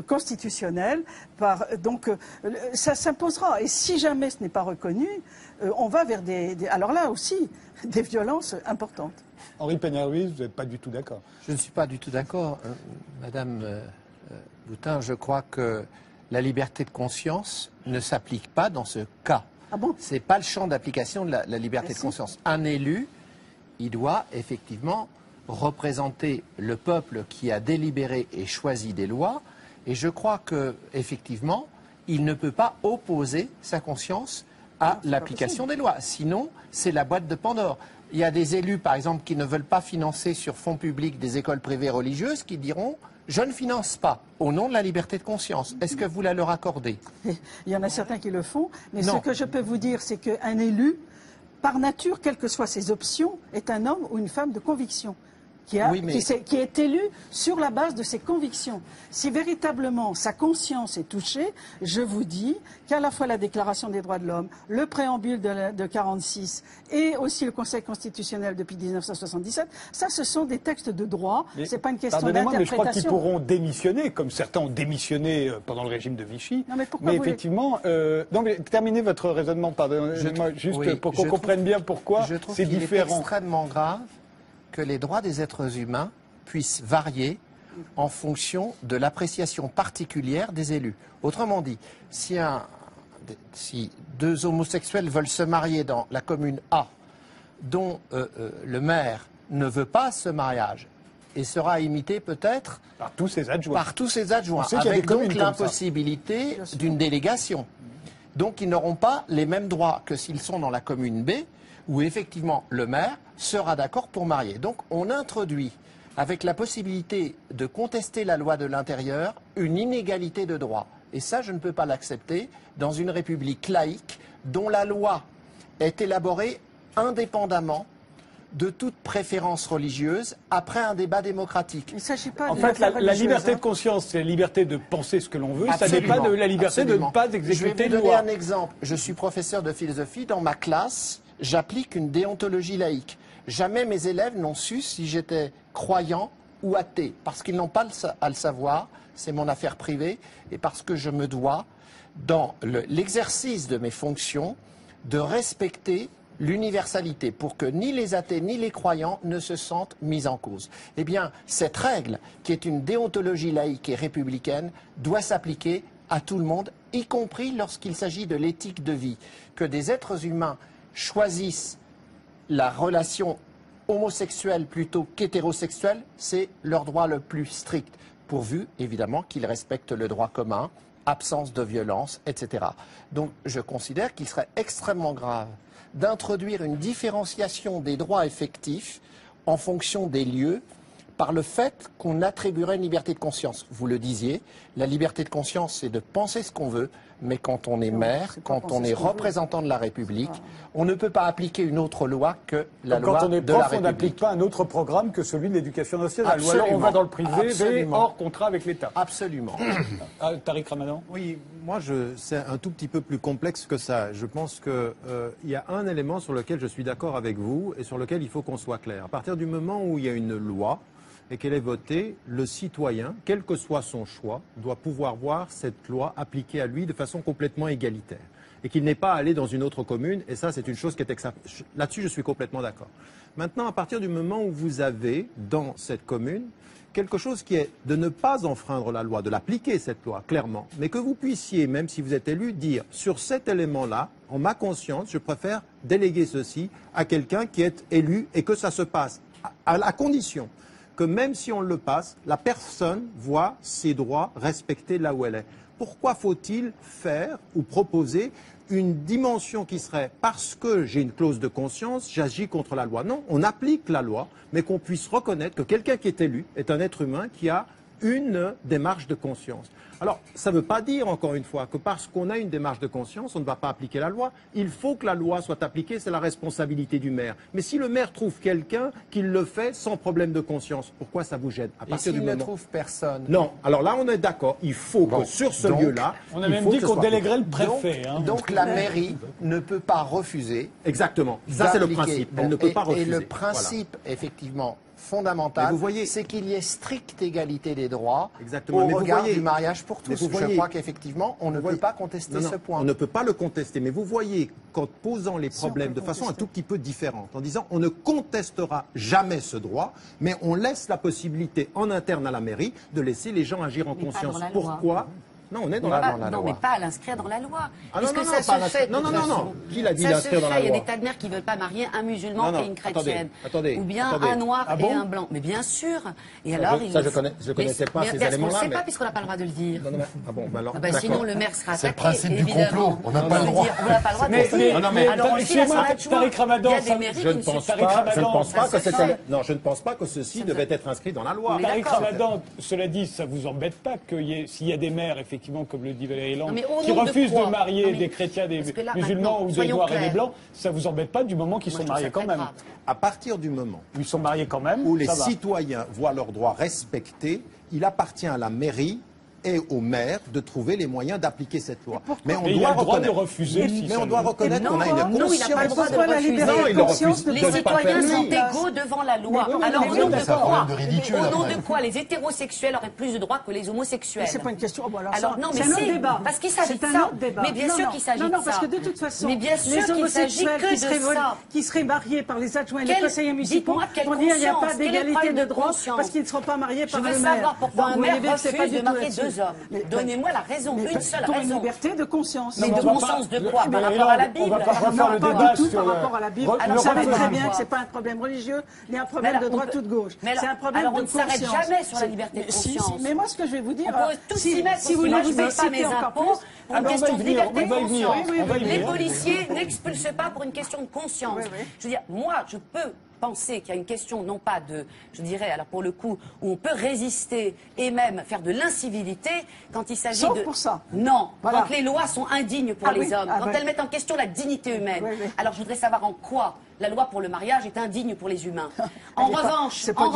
constitutionnels. Donc ça s'imposera. Et si jamais ce n'est pas reconnu, on va vers alors là aussi, des violences importantes. Henri Pénard-Ruiz, vous n'êtes pas du tout d'accord? Je ne suis pas du tout d'accord, Madame Boutin. Je crois que la liberté de conscience ne s'applique pas dans ce cas. Ah bon? Ce n'est pas le champ d'application de la liberté de conscience. Un élu, il doit effectivement représenter le peuple qui a délibéré et choisi des lois. Et je crois qu'effectivement, il ne peut pas opposer sa conscience à l'application des lois. Sinon, c'est la boîte de Pandore. Il y a des élus, par exemple, qui ne veulent pas financer sur fonds publics des écoles privées religieuses, qui diront « je ne finance pas au nom de la liberté de conscience ». Est-ce que vous la leur accordez? Il y en a certains qui le font, mais ce que je peux vous dire, c'est qu'un élu, par nature, quelles que soient ses options, est un homme ou une femme de conviction. Qui est élu sur la base de ses convictions. Si véritablement sa conscience est touchée, je vous dis qu'à la fois la Déclaration des droits de l'homme, le préambule de 46 et aussi le Conseil constitutionnel depuis 1977, ça ce sont des textes de droit, c'est pas une question d'interprétation. Mais je crois qu'ils pourront démissionner, comme certains ont démissionné pendant le régime de Vichy. Non, mais pourquoi effectivement, terminez votre raisonnement, pardonnez-moi, juste pour qu'on comprenne bien pourquoi c'est différent. Je trouve qu'il est extrêmement grave que les droits des êtres humains puissent varier en fonction de l'appréciation particulière des élus. Autrement dit, si deux homosexuels veulent se marier dans la commune A, dont le maire ne veut pas ce mariage, et sera imité peut-être par tous ses adjoints, avec donc l'impossibilité d'une délégation. Donc ils n'auront pas les mêmes droits que s'ils sont dans la commune B, où effectivement le maire sera d'accord pour marier. Donc on introduit, avec la possibilité de contester la loi de l'intérieur, une inégalité de droit. Et ça, je ne peux pas l'accepter dans une république laïque dont la loi est élaborée indépendamment de toute préférence religieuse après un débat démocratique. Il ne s'agit pas en fait, la liberté de conscience, c'est la liberté de penser ce que l'on veut. Ça n'est pas de la liberté de ne pas exécuter une loi. Je vais vous donner un exemple. Je suis professeur de philosophie. Dans ma classe, j'applique une déontologie laïque. Jamais mes élèves n'ont su si j'étais croyant ou athée, parce qu'ils n'ont pas à le savoir, c'est mon affaire privée, et parce que je me dois, dans l'exercice de mes fonctions, de respecter l'universalité, pour que ni les athées ni les croyants ne se sentent mis en cause. Eh bien, cette règle, qui est une déontologie laïque et républicaine, doit s'appliquer à tout le monde, y compris lorsqu'il s'agit de l'éthique de vie. Que des êtres humains choisissent la relation homosexuelle plutôt qu'hétérosexuelle, c'est leur droit le plus strict, pourvu, évidemment, qu'ils respectent le droit commun, absence de violence, etc. Donc, je considère qu'il serait extrêmement grave d'introduire une différenciation des droits effectifs en fonction des lieux par le fait qu'on attribuerait une liberté de conscience. Vous le disiez, la liberté de conscience, c'est de penser ce qu'on veut, mais quand on est maire, quand on est représentant de la République, on ne peut pas appliquer une autre loi que la loi de la République. Quand on est prof, on n'applique pas un autre programme que celui de l'éducation nationale. Ou alors on va dans le privé, hors contrat avec l'État. Absolument. Tariq Ramadan. Oui, moi, c'est un tout petit peu plus complexe que ça. Je pense qu'il y a un élément sur lequel je suis d'accord avec vous et sur lequel il faut qu'on soit clair. À partir du moment où il y a une loi et qu'elle est votée, le citoyen, quel que soit son choix, doit pouvoir voir cette loi appliquée à lui de façon complètement égalitaire. Et qu'il n'est pas allé dans une autre commune, et ça c'est une chose qui est là-dessus je suis complètement d'accord. Maintenant, à partir du moment où vous avez dans cette commune quelque chose qui est de ne pas enfreindre la loi, de l'appliquer cette loi, clairement, mais que vous puissiez, même si vous êtes élu, dire sur cet élément-là, en ma conscience, je préfère déléguer ceci à quelqu'un qui est élu et que ça se passe, à la condition que même si on le passe, la personne voit ses droits respectés là où elle est. Pourquoi faut-il faire ou proposer une dimension qui serait parce que j'ai une clause de conscience, j'agis contre la loi? Non, on applique la loi, mais qu'on puisse reconnaître que quelqu'un qui est élu est un être humain qui a une démarche de conscience. Alors, ça ne veut pas dire, encore une fois, que parce qu'on a une démarche de conscience, on ne va pas appliquer la loi. Il faut que la loi soit appliquée, c'est la responsabilité du maire. Mais si le maire trouve quelqu'un qui le fait sans problème de conscience, pourquoi ça vous gêne? Et s'il ne trouve personne? Non, alors là, on est d'accord. Il faut que sur ce lieu-là... On a même dit qu'on déléguerait le préfet. Donc la mairie ne peut pas refuser... Exactement. Ça, c'est le principe. Elle ne peut pas refuser. Et le principe, effectivement, fondamental, c'est qu'il y ait stricte égalité des droits au regard du mariage pour tous. Je crois qu'effectivement, on ne peut pas contester ce point. On ne peut pas le contester, mais vous voyez qu'en posant les problèmes de façon un tout petit peu différente, en disant on ne contestera jamais ce droit, mais on laisse la possibilité en interne à la mairie de laisser les gens agir en conscience. Pourquoi ? Non, on est dans la loi. Non, mais pas à l'inscrire dans la loi. Puisque ça se fait. Non. Qui l'a dit l'inscrire dans la loi? Il y a des tas de maires qui ne veulent pas marier un musulman et une chrétienne. Ou bien un noir et un blanc. Mais bien sûr. Et alors, ça, je ne connaissais pas ces éléments-là. On ne sait pas puisqu'on n'a pas le droit de le dire. Ah bon, alors. Sinon, le maire sera attaqué. C'est le principe du complot. On n'a pas le droit. On n'a pas le droit de le dire. Alors, on le dit à Tariq Ramadan, il y a des mairies je ne pense pas que ceci devait être inscrit dans la loi. Tariq Ramadan, cela dit, ça ne vous embête pas s'il y a des maires, effectivement, comme le dit Valérie Land, qui refusent de marier des chrétiens, des musulmans ou des noirs et des blancs, ça ne vous embête pas du moment qu'ils sont mariés quand même? À partir du moment où ils sont mariés quand même, où les citoyens voient leurs droits respectés, il appartient à la mairie et au maire de trouver les moyens d'appliquer cette loi. Mais on doit reconnaître de refuser. Mais on doit reconnaître qu'on a une conscience. Non, il n'a pas le droit de refuser. Les citoyens sont égaux devant la loi. Alors au nom de quoi? Au nom de quoi les hétérosexuels auraient plus de droits que les homosexuels? C'est pas une question. Alors non, mais c'est parce qu'il s'agit de ça. Mais bien sûr qu'il s'agit de ça. Non, parce que de toute façon, les homosexuels qui seraient mariés par les adjoints et les conseillers municipaux vont dire qu'il n'y a pas d'égalité de droit parce qu'ils ne seront pas mariés par le maire. Je veux savoir pourquoi un maire refuse de marier deux hommes. Donnez-moi la raison, une seule raison. Une liberté de conscience. Mais de conscience de quoi? Par rapport à la Bible? Non, pas du tout par rapport à la Bible. On savait très bien que ce n'est pas un problème religieux, ni un problème de droite ou de gauche. C'est un problème de conscience. Alors on ne s'arrête jamais sur la liberté de conscience. Mais moi, ce que je vais vous dire... On peut tous s'y mettre, si vous voulez, je ne paye pas mes impôts pour une question de liberté de conscience. Les policiers n'expulsent pas pour une question de conscience. Je veux dire, moi, je peux penser qu'il y a une question, non pas de, je dirais, alors pour le coup, où on peut résister et même faire de l'incivilité quand il s'agit de... pour ça. Non, quand les lois sont indignes pour les hommes, quand elles mettent en question la dignité humaine. Alors je voudrais savoir en quoi la loi pour le mariage est indigne pour les humains. En revanche, quand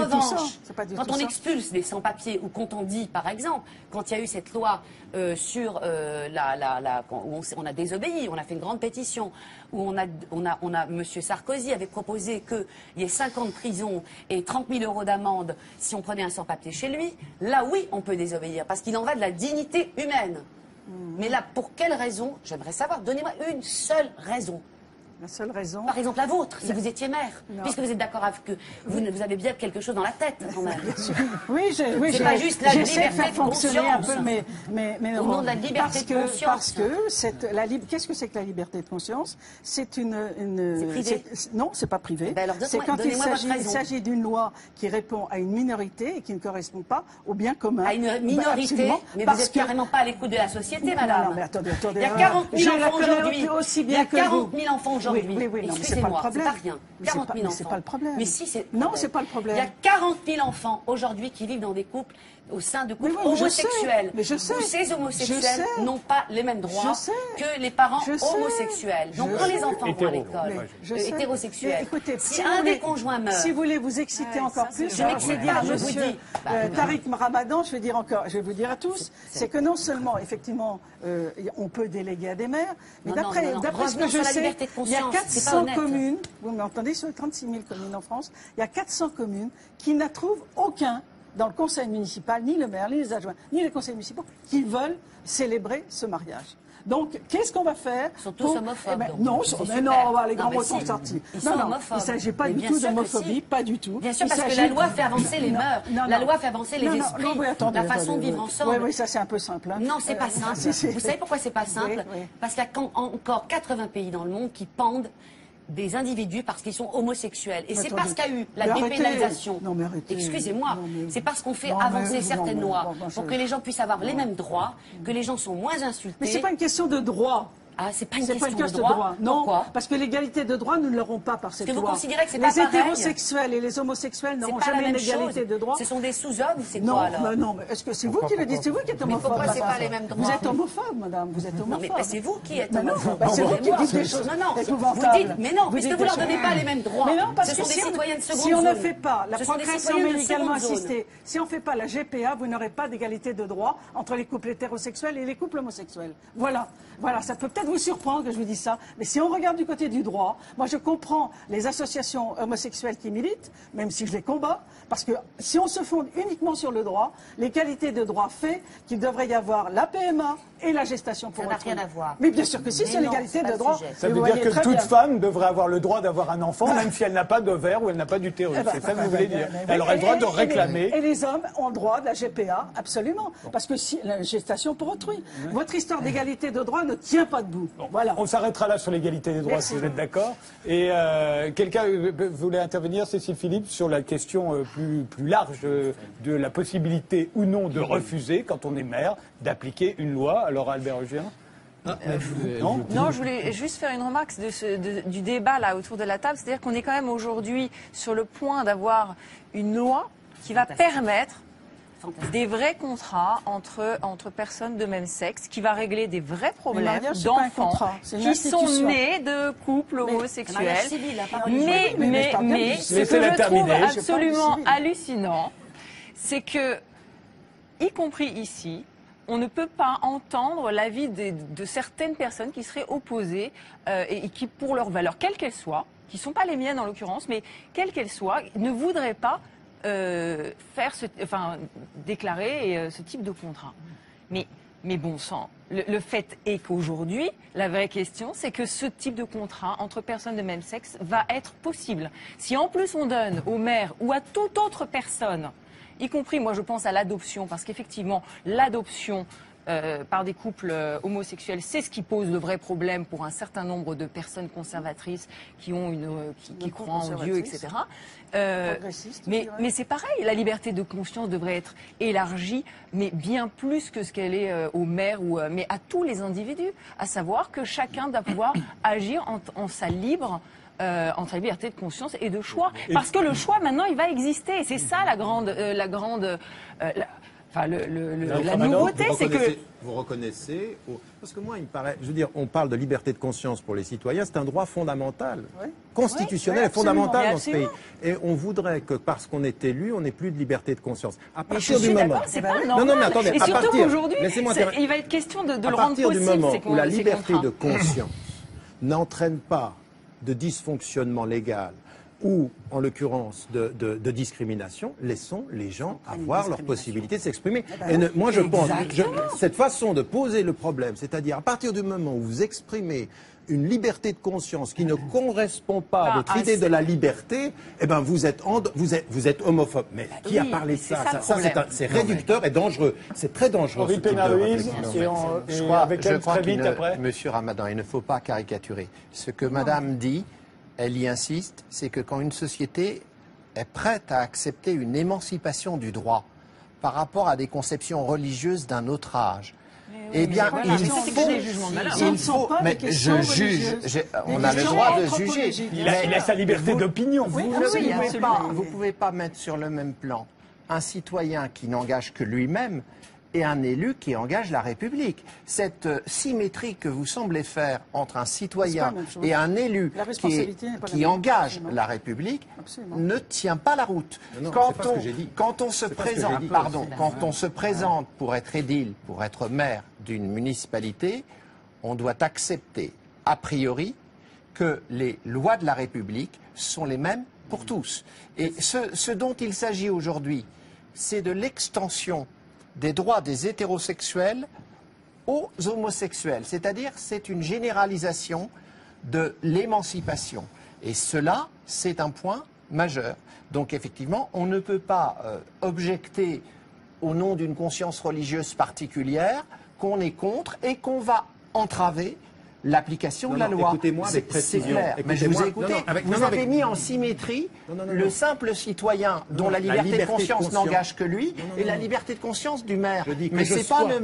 on expulse des sans-papiers ou quand on dit, par exemple, quand il y a eu cette loi sur où on a désobéi, on a fait une grande pétition, où M. Sarkozy avait proposé qu'il y ait 5 ans de prison et 30 000 € d'amende si on prenait un sans-papier chez lui, là oui, on peut désobéir, parce qu'il en va de la dignité humaine. Mais là, pour quelle raison? J'aimerais savoir, donnez-moi une seule raison. La seule raison... Par exemple, la vôtre, si vous étiez maire, puisque vous êtes d'accord avec que vous avez bien quelque chose dans la tête, quand même. Oui, c'est pas juste la liberté de fonctionner un peu mes au nom de la liberté de conscience. Parce que qu'est-ce que c'est que la liberté de conscience? C'est c'est privé. Non, c'est pas privé. C'est quand il s'agit d'une loi qui répond à une minorité et qui ne correspond pas au bien commun. À une minorité, mais vous n'êtes carrément pas à l'écoute de la société, madame. Non, mais attendez. Il y a 40 000 enfants aujourd'hui. Aussi bien que 40 000 enfants aujourd'hui. Oui, non, mais c'est pas le problème. C'est pas rien. 40 000 enfants. C'est pas le problème. Mais si, c'est. Non, c'est pas le problème. Il y a 40 000 enfants aujourd'hui qui vivent dans des couples, au sein de couples homosexuels. Mais je sais. Où ces homosexuels n'ont pas les mêmes droits que les parents homosexuels. Donc quand les enfants vont à l'école, hétérosexuels, écoutez, si un des conjoints meurt. Si vous voulez vous exciter encore plus, je m'excite pas, je vous dis. Tariq Ramadan, je vais vous dire à tous, c'est que non seulement, effectivement, on peut déléguer à des maires, mais d'après ce que je sais, il y a 400 communes, vous m'entendez, sur les 36 000 communes en France, il y a 400 communes qui n'approuvent aucun dans le conseil municipal, ni le maire, ni les adjoints, ni les conseils municipaux, qui veulent célébrer ce mariage. Donc, qu'est-ce qu'on va faire? Ils sont tous homophobes. Non, les grands mots sont sortis. Ils sont homophobes. Il ne s'agit pas du tout d'homophobie, pas du tout. Bien sûr, parce que la loi fait avancer les mœurs, la loi fait avancer les esprits, la façon de vivre ensemble. Oui, ça c'est un peu simple. Non, c'est pas simple. Vous savez pourquoi c'est pas simple? Parce qu'il y a encore 80 pays dans le monde qui pendent des individus parce qu'ils sont homosexuels. Et c'est parce qu'il y a eu la dépénalisation. Excusez-moi. C'est parce qu'on fait avancer certaines lois pour que les gens puissent avoir les mêmes droits, que les gens sont moins insultés. Mais c'est pas une question de droit. Ah, c'est pas une question de droit. Non, parce que l'égalité de droit, nous ne l'aurons pas par cette loi. Est-ce que vous considérez que c'est pas pareil? Les hétérosexuels et les homosexuels n'auront jamais une égalité de droit. Ce sont des sous-hommes, c'est quoi alors? Non, mais est-ce que c'est vous qui le dites? C'est vous qui êtes homophobe. Mais pourquoi c'est pas les mêmes droits? Vous êtes homophobe, madame. Vous êtes homophobe. Non, mais c'est vous qui êtes homophobe. C'est vous qui dites des choses épouvantables. Vous dites, mais non, puisque vous leur donnez pas les mêmes droits. Mais non, parce que que ce sont des citoyens de seconde si on zone. ne fait pas la procréation médicalement assistée, si on ne fait pas la GPA, vous n'aurez pas d'égalité de droit entre les couples hétérosexuels et les couples homosexuels. Voilà, ça peut peut-être vous surprendre que je vous dise ça, mais si on regarde du côté du droit, moi je comprends les associations homosexuelles qui militent, même si je les combats, parce que si on se fonde uniquement sur le droit, l'égalité de droit fait qu'il devrait y avoir la PMA et la gestation pour autrui. Ça n'a rien à voir. Mais bien sûr que si, c'est l'égalité de droit. Ça veut dire que toute femme devrait avoir le droit d'avoir un enfant, même si elle n'a pas d'ovaire ou elle n'a pas d'utérus. C'est ça que vous voulez dire. Elle aurait le droit de réclamer. Et les hommes ont le droit de la GPA, absolument. Parce que si, la gestation pour autrui. Votre histoire d'égalité de droit ne tient pas debout. Voilà. On s'arrêtera là sur l'égalité des droits, si vous êtes d'accord. Et quelqu'un voulait intervenir, Cécile Philippe, sur la question plus large de la possibilité ou non de refuser, quand on est maire, d'appliquer une loi. Alors, Albert Eugène? Non, je voulais juste faire une remarque du débat là autour de la table. C'est-à-dire qu'on est quand même aujourd'hui sur le point d'avoir une loi qui va permettre des vrais contrats entre personnes de même sexe, qui va régler des vrais problèmes d'enfants qui sont nés de couples homosexuels. Mais ce que je trouve absolument hallucinant, c'est que, y compris ici, on ne peut pas entendre l'avis de certaines personnes qui seraient opposées et qui, pour leurs valeurs, quelles qu'elles soient, qui ne sont pas les miennes en l'occurrence, mais quelles qu'elles soient, ne voudraient pas déclarer ce type de contrat. Mais bon sang, le fait est qu'aujourd'hui, la vraie question, c'est que ce type de contrat entre personnes de même sexe va être possible. Si en plus on donne au maire ou à toute autre personne, y compris, moi je pense à l'adoption, parce qu'effectivement, l'adoption par des couples homosexuels, c'est ce qui pose de vrais problèmes pour un certain nombre de personnes conservatrices qui croient en Dieu, etc. Mais c'est pareil, la liberté de conscience devrait être élargie, mais bien plus que ce qu'elle est aux maires, mais à tous les individus, à savoir que chacun doit pouvoir agir en sa liberté de conscience et de choix. Parce que le choix, maintenant, il va exister. C'est ça la nouveauté, c'est que... Vous reconnaissez, parce que moi, il me paraît, je veux dire, on parle de liberté de conscience pour les citoyens, c'est un droit fondamental, constitutionnel et fondamental dans ce pays. Et on voudrait que parce qu'on est élu, on n'ait plus de liberté de conscience. À partir du moment, c'est pas normal. Non, mais attendez, et surtout qu'aujourd'hui, il va être question de le rendre possible. À partir du moment où la liberté de conscience n'entraîne pas de dysfonctionnement légal, ou, en l'occurrence, de discrimination, laissons les gens avoir leur possibilité de s'exprimer. Moi, je pense, cette façon de poser le problème, c'est-à-dire à partir du moment où vous exprimez une liberté de conscience qui ne correspond pas à votre idée de la liberté, eh ben vous êtes homophobe. Mais qui a parlé de ça? C'est réducteur et dangereux. C'est très dangereux. Je crois que Monsieur Ramadan, il ne faut pas caricaturer. Ce que Madame dit, elle y insiste, c'est que quand une société est prête à accepter une émancipation du droit par rapport à des conceptions religieuses d'un autre âge, eh bien, il faut, mais je juge, on a le droit de juger. Il a sa liberté d'opinion. Vous ne pouvez pas mettre sur le même plan un citoyen qui n'engage que lui-même et un élu qui engage la République. Cette symétrie que vous semblez faire entre un citoyen et un élu qui engage la République ne tient pas la route. Quand on se présente pour être édile, pour être maire d'une municipalité, on doit accepter a priori que les lois de la République sont les mêmes pour tous. Et ce dont il s'agit aujourd'hui, c'est de l'extension des droits des hétérosexuels aux homosexuels. C'est-à-dire, c'est une généralisation de l'émancipation. Et cela, c'est un point majeur. Donc, effectivement, on ne peut pas objecter au nom d'une conscience religieuse particulière qu'on est contre et qu'on va entraver l'application de la loi. Écoutez-moi avec précision. C'est clair. Mais je vous ai écouté. Vous avez mis en symétrie le simple citoyen dont la liberté de conscience n'engage que lui et la liberté de conscience du maire. Mais ce n'est pas la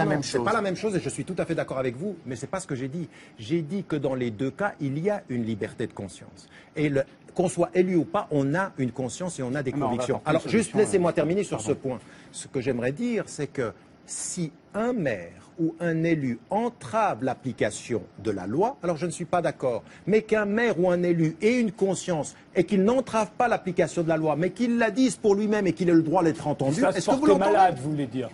même chose. C'est pas la même chose et je suis tout à fait d'accord avec vous, mais ce n'est pas ce que j'ai dit. J'ai dit que dans les deux cas, il y a une liberté de conscience. Et qu'on soit élu ou pas, on a une conscience et on a des convictions. Alors juste laissez-moi terminer sur ce point. Ce que j'aimerais dire, c'est que si un maire ou un élu entrave l'application de la loi, alors je ne suis pas d'accord. Mais qu'un maire ou un élu ait une conscience et qu'il n'entrave pas l'application de la loi, mais qu'il la dise pour lui-même et qu'il ait le droit d'être entendu, est-ce que vous l'entendez ? Malade, vous voulez dire ?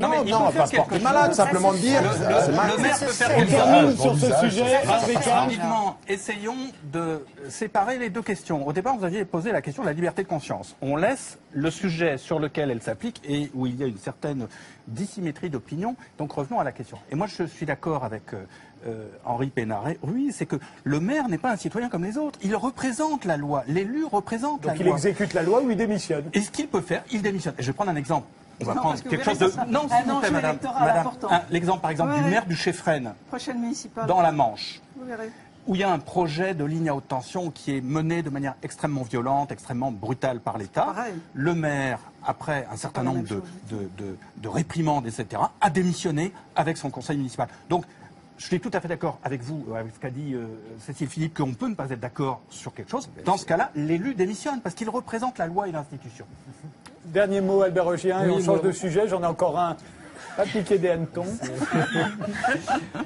Non, pas se porter malade, simplement de dire. Le maire peut faire quelque chose. Sur ce sujet, rapidement, essayons de séparer les deux questions. Au départ, vous aviez posé la question de la liberté de conscience. On laisse le sujet sur lequel elle s'applique et où il y a une certaine dissymétrie d'opinion. Donc revenons à la question. Et moi, je suis d'accord avec Henri Pénaré. Oui, c'est que le maire n'est pas un citoyen comme les autres. Il représente la loi. L'élu représente la loi. Donc il exécute la loi ou il démissionne ? Et ce qu'il peut faire, il démissionne. Et je vais prendre un exemple. On va prendre quelque chose de... Non, s'il vous plaît, madame. L'exemple, par exemple, du maire du Cheffren, dans la Manche, où il y a un projet de ligne à haute tension qui est mené de manière extrêmement violente, extrêmement brutale par l'État. Le maire, après un certain nombre de réprimandes, etc., a démissionné avec son conseil municipal. Donc, je suis tout à fait d'accord avec vous, avec ce qu'a dit Cécile Philippe, qu'on peut ne pas être d'accord sur quelque chose. Dans ce cas-là, l'élu démissionne, parce qu'il représente la loi et l'institution. Dernier mot, Albert Rochien, et on change de sujet. J'en ai encore un. Pas piquer des hannetons.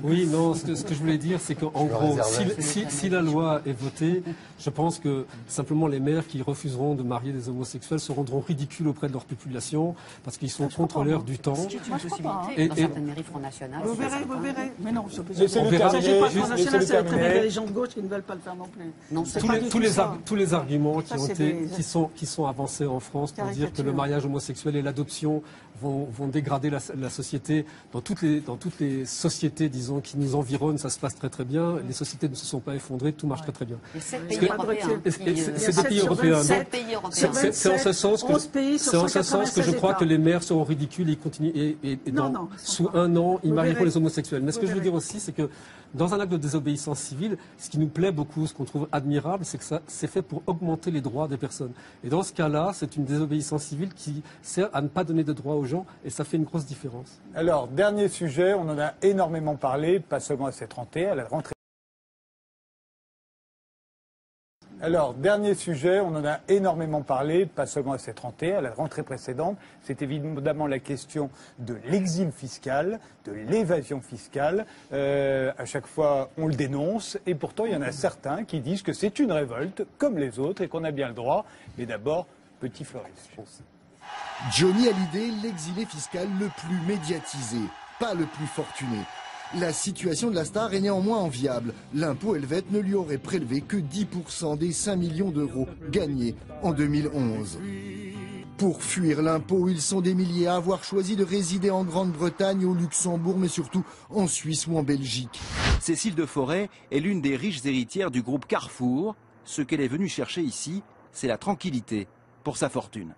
Oui, non, ce que je voulais dire, c'est qu'en gros, si la loi est votée, je pense que simplement les maires qui refuseront de marier des homosexuels se rendront ridicules auprès de leur population parce qu'ils sont contrôleurs du temps. C'est une possibilité. Dans certaines mairies Front National. Vous verrez. Mais non, on verra. Front National, c'est le privé des gens de gauche qui ne veulent pas le faire non plus. Non, tous les arguments qui sont avancés en France pour dire que le mariage homosexuel et l'adoption vont dégrader la société. Dans toutes les sociétés, disons, qui nous environnent, ça se passe très très bien. Les sociétés ne se sont pas effondrées, tout marche très très bien. C'est des pays européens. C'est en ce sens que je crois que les maires seront ridicules et continuent. Sous un an, ils marieront les homosexuels. Mais ce que je veux dire aussi, c'est que dans un acte de désobéissance civile, ce qui nous plaît beaucoup, ce qu'on trouve admirable, c'est que ça c'est fait pour augmenter les droits des personnes. Et dans ce cas-là, c'est une désobéissance civile qui sert à ne pas donner de droits aux gens, et ça fait une grosse différence. Alors, dernier sujet, on en a énormément parlé, pas seulement à cette rentrée, à la rentrée. Alors, dernier sujet, on en a énormément parlé, pas seulement à cette rentrée, à la rentrée précédente, c'est évidemment la question de l'exil fiscal, de l'évasion fiscale. À chaque fois, on le dénonce, et pourtant, il y en a certains qui disent que c'est une révolte, comme les autres, et qu'on a bien le droit. Mais d'abord, petit Floris. Johnny Hallyday, l'exilé fiscal le plus médiatisé, pas le plus fortuné. La situation de la star est néanmoins enviable. L'impôt helvète ne lui aurait prélevé que 10% des 5 millions d'euros gagnés en 2011. Pour fuir l'impôt, ils sont des milliers à avoir choisi de résider en Grande-Bretagne, au Luxembourg, mais surtout en Suisse ou en Belgique. Cécile Deforest est l'une des riches héritières du groupe Carrefour. Ce qu'elle est venue chercher ici, c'est la tranquillité pour sa fortune.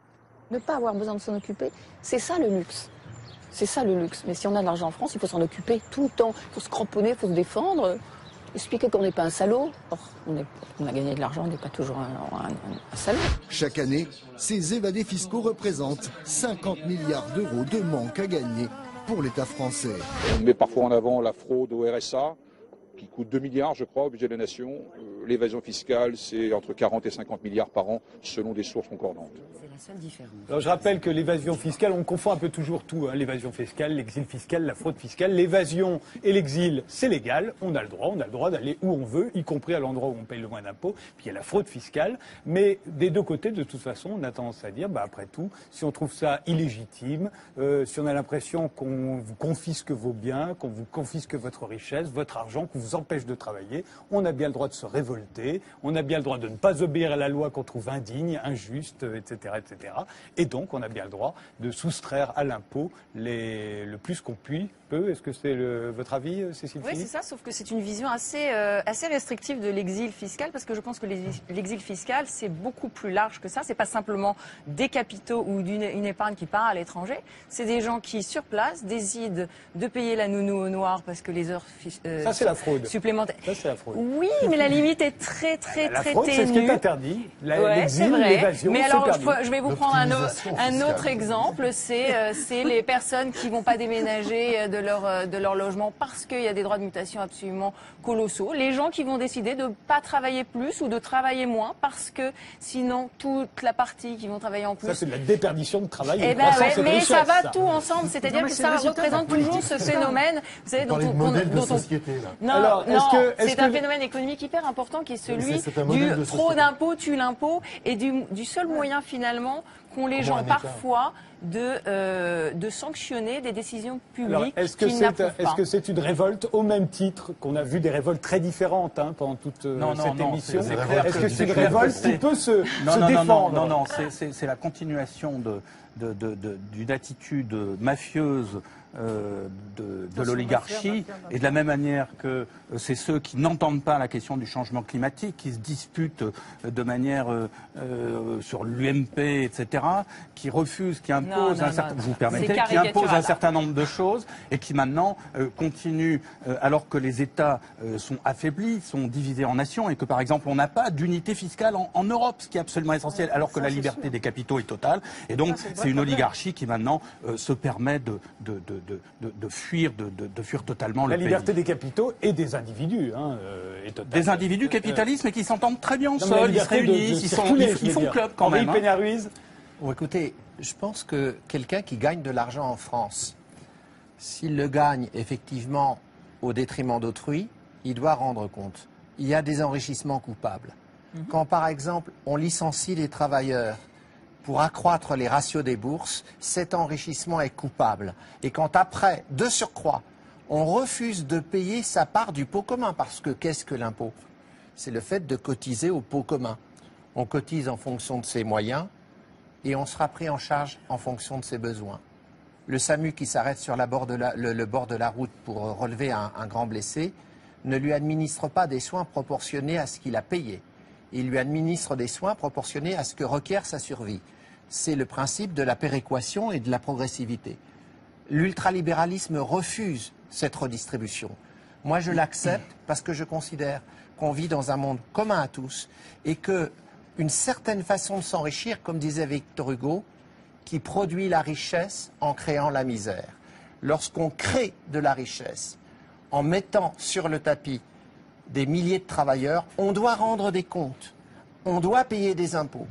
Ne pas avoir besoin de s'en occuper, c'est ça le luxe. C'est ça le luxe. Mais si on a de l'argent en France, il faut s'en occuper tout le temps. Il faut se cramponner, il faut se défendre. Expliquer qu'on n'est pas un salaud. Or, on a gagné de l'argent, on n'est pas toujours un salaud. Chaque année, ces évadés fiscaux représentent 50 milliards d'euros de manque à gagner pour l'État français. On met parfois en avant la fraude au RSA, qui coûte 2 milliards, je crois, au budget de la nation. L'évasion fiscale, c'est entre 40 et 50 milliards par an, selon des sources concordantes. C'est la seule différence. Alors je rappelle que l'évasion fiscale, on confond un peu toujours tout, hein, l'évasion fiscale, l'exil fiscal, la fraude fiscale. L'évasion et l'exil, c'est légal, on a le droit d'aller où on veut, y compris à l'endroit où on paye le moins d'impôts. Puis il y a la fraude fiscale, mais des deux côtés, de toute façon, on a tendance à dire, après tout, si on trouve ça illégitime, si on a l'impression qu'on vous confisque vos biens, qu'on vous confisque votre richesse, votre argent, qu'on vous empêche de travailler, on a bien le droit de se révolter, on a bien le droit de ne pas obéir à la loi qu'on trouve indigne, injuste, etc., etc. Et donc, on a bien le droit de soustraire à l'impôt le plus qu'on peut. Est-ce que c'est votre avis, Cécile Philippe ? Oui, c'est ça, sauf que c'est une vision assez restrictive de l'exil fiscal, parce que je pense que l'exil fiscal, c'est beaucoup plus large que ça. C'est pas simplement des capitaux ou une épargne qui part à l'étranger. C'est des gens qui, sur place, décident de payer la nounou au noir parce que les heures ça, c'est la fraude. Supplémentaires. Ça, c'est la fraude. Oui, mais la limite est très ténue. La fraude, c'est ce qui est interdit. C'est vrai. L'évasion, Mais alors, permis. je vais vous prendre un autre exemple. C'est les personnes qui vont pas déménager de leur logement parce qu'il y a des droits de mutation absolument colossaux. Les gens qui vont décider de pas travailler plus ou de travailler moins parce que sinon toute la partie qui vont travailler en plus. Ça, c'est de la déperdition de travail. Eh ben ouais, mais ça va tout ensemble. C'est-à-dire que ça représente toujours ce phénomène, vous savez, dont on... Non, c'est un phénomène économique hyper important qui est celui du trop d'impôts tue l'impôt et du seul moyen finalement qu'ont les gens parfois de sanctionner des décisions publiques qu'ils n'approuvent pas. Est-ce que c'est une révolte au même titre qu'on a vu des révoltes très différentes pendant toute cette émission? Est-ce que c'est une révolte qui peut se défendre? Non, c'est la continuation d'une attitude mafieuse de l'oligarchie, et de la même manière que c'est ceux qui n'entendent pas la question du changement climatique, qui se disputent de manière sur l'UMP, etc., qui refusent, qui imposent qui imposent un certain nombre de choses, et qui maintenant continuent, alors que les États sont affaiblis, sont divisés en nations, et que par exemple on n'a pas d'unité fiscale en Europe, ce qui est absolument essentiel, alors que la liberté des capitaux est totale, et donc c'est une oligarchie qui maintenant se permet de fuir totalement le pays. La liberté des capitaux et des individus est totale. Des individus capitalistes, mais qui s'entendent très bien seuls, ils se réunissent, ils font club quand même. Bon, écoutez, je pense que quelqu'un qui gagne de l'argent en France, s'il le gagne effectivement au détriment d'autrui, il doit rendre compte. Il y a des enrichissements coupables. Quand par exemple on licencie des travailleurs pour accroître les ratios des bourses, cet enrichissement est coupable. Et quand après, de surcroît, on refuse de payer sa part du pot commun, parce que qu'est-ce que l'impôt? C'est le fait de cotiser au pot commun. On cotise en fonction de ses moyens et on sera pris en charge en fonction de ses besoins. Le SAMU qui s'arrête sur le bord de la route pour relever un grand blessé ne lui administre pas des soins proportionnés à ce qu'il a payé. Il lui administre des soins proportionnés à ce que requiert sa survie. C'est le principe de la péréquation et de la progressivité. L'ultralibéralisme refuse cette redistribution. Moi, je l'accepte parce que je considère qu'on vit dans un monde commun à tous et qu'une certaine façon de s'enrichir, comme disait Victor Hugo, qui produit la richesse en créant la misère. Lorsqu'on crée de la richesse en mettant sur le tapis des milliers de travailleurs, on doit rendre des comptes, on doit payer des impôts.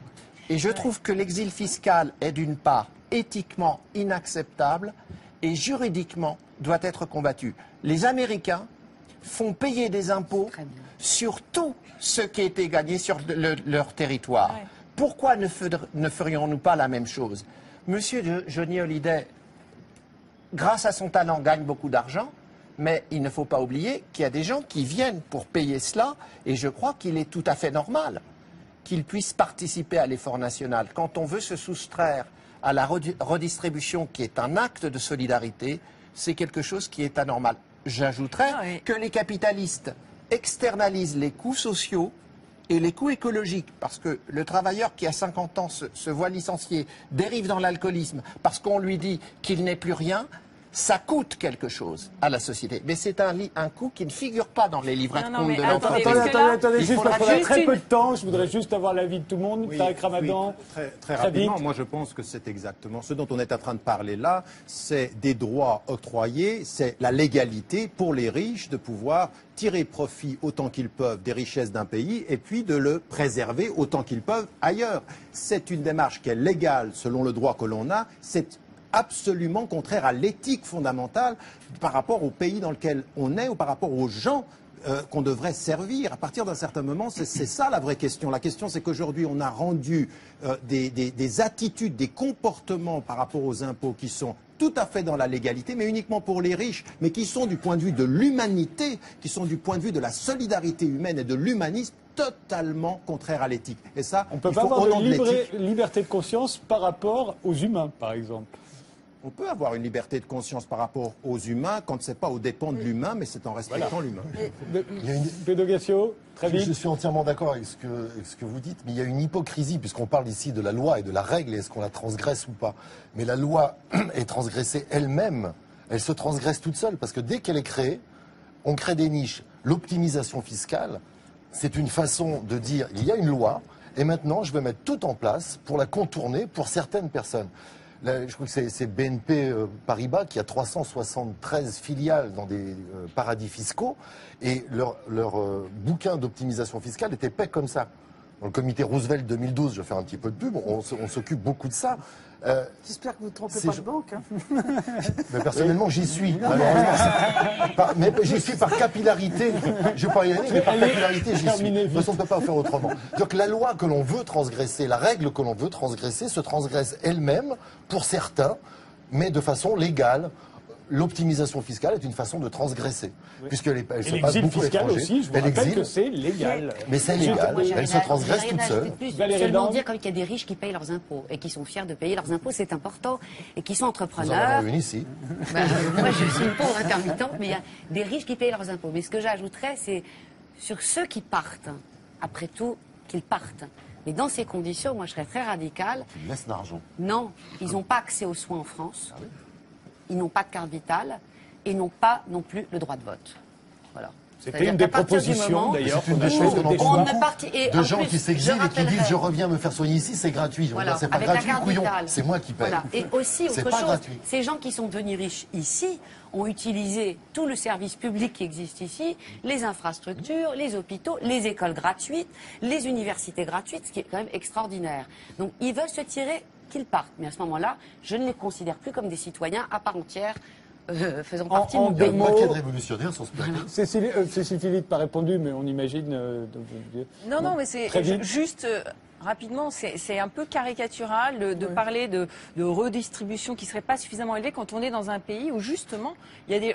Et je trouve que l'exil fiscal est d'une part éthiquement inacceptable et juridiquement doit être combattu. Les Américains font payer des impôts sur tout ce qui a été gagné sur leur territoire. Ouais. Pourquoi ne ferions-nous pas la même chose? Monsieur Johnny Hallyday, grâce à son talent, gagne beaucoup d'argent, Mais il ne faut pas oublier qu'il y a des gens qui viennent pour payer cela, et je crois qu'il est tout à fait normal qu'ils puissent participer à l'effort national. Quand on veut se soustraire à la redistribution qui est un acte de solidarité, c'est quelque chose qui est anormal. J'ajouterais que les capitalistes externalisent les coûts sociaux et les coûts écologiques, parce que le travailleur qui a 50 ans se voit licencié, dérive dans l'alcoolisme, parce qu'on lui dit qu'il n'est plus rien, ça coûte quelque chose à la société. Mais c'est un coût qui ne figure pas dans les livrets de compte de l'entreprise. Attendez, juste parce qu'on a très peu de temps, je voudrais juste avoir l'avis de tout le monde. Tariq Ramadan. Très rapidement, moi je pense que c'est exactement ce dont on est en train de parler là, c'est des droits octroyés, c'est la légalité pour les riches de pouvoir tirer profit autant qu'ils peuvent des richesses d'un pays et puis de le préserver autant qu'ils peuvent ailleurs. C'est une démarche qui est légale selon le droit que l'on a, c'est absolument contraire à l'éthique fondamentale par rapport au pays dans lequel on est ou par rapport aux gens qu'on devrait servir. À partir d'un certain moment, c'est ça la vraie question. La question, c'est qu'aujourd'hui, on a rendu des attitudes, des comportements par rapport aux impôts qui sont tout à fait dans la légalité, mais uniquement pour les riches, mais qui sont du point de vue de l'humanité, qui sont du point de vue de la solidarité humaine et de l'humanisme, totalement contraire à l'éthique. Et ça, on ne peut pas avoir de liberté de conscience par rapport aux humains, par exemple. On peut avoir une liberté de conscience par rapport aux humains quand ce n'est pas aux dépens de l'humain, mais c'est en respectant l'humain. Pédogatio, très vite. Je suis entièrement d'accord avec ce que vous dites, mais il y a une hypocrisie, puisqu'on parle ici de la loi et de la règle, et est-ce qu'on la transgresse ou pas. Mais la loi est transgressée elle-même, elle se transgresse toute seule, parce que dès qu'elle est créée, on crée des niches. L'optimisation fiscale, c'est une façon de dire, il y a une loi, et maintenant je vais mettre tout en place pour la contourner pour certaines personnes. Là, je crois que c'est BNP Paribas qui a 373 filiales dans des paradis fiscaux et leur bouquin d'optimisation fiscale était fait comme ça. Dans le comité Roosevelt 2012, je fais un petit peu de pub, on s'occupe beaucoup de ça. J'espère que vous ne trompez pas de banque. Hein. Mais personnellement, j'y suis. Mais j'y suis par capillarité. Je ne vais pas y aller, mais par capillarité, j'y suis. De toute façon, on ne peut pas faire autrement. Donc la loi que l'on veut transgresser, la règle que l'on veut transgresser, se transgresse elle-même, pour certains, mais de façon légale. L'optimisation fiscale est une façon de transgresser, puisqu'elle se passe beaucoup à l'étranger. Aussi, je vous rappelle que c'est légal. Mais c'est légal, elle se transgresse toute seule. Seulement dire qu'il y a des riches qui payent leurs impôts et qui sont fiers de payer leurs impôts, c'est important, et qui sont entrepreneurs. Vous en avez une ici. Moi, je suis une pauvre intermittente, mais il y a des riches qui payent leurs impôts. Mais ce que j'ajouterais, c'est sur ceux qui partent, après tout, qu'ils partent. Mais dans ces conditions, moi, je serais très radicale. Ils laissent l'argent. Non, ils n'ont pas accès aux soins en France. Ah oui. Ils n'ont pas de carte vitale et n'ont pas non plus le droit de vote. Voilà. C'était une des propositions d'ailleurs. C'est une des choses qu'on entend beaucoup de gens qui s'exilent et qui disent je reviens me faire soigner ici, c'est gratuit. Voilà, c'est pas gratuit, couillon. C'est moi qui paye. Voilà. Et aussi autre chose, gratuit. Ces gens qui sont devenus riches ici ont utilisé tout le service public qui existe ici, les infrastructures, les hôpitaux, les écoles gratuites, les universités gratuites, ce qui est quand même extraordinaire. Donc ils veulent se tirer qu'ils partent. Mais à ce moment-là, je ne les considère plus comme des citoyens à part entière, faisant partie de mon pays. Pas qu'il y a de révolutionnaires sur ce plateau. Cécile Philippe n'a pas répondu, mais on imagine... Non, mais c'est juste... Rapidement, c'est un peu caricatural de parler de redistribution qui ne serait pas suffisamment élevée quand on est dans un pays où justement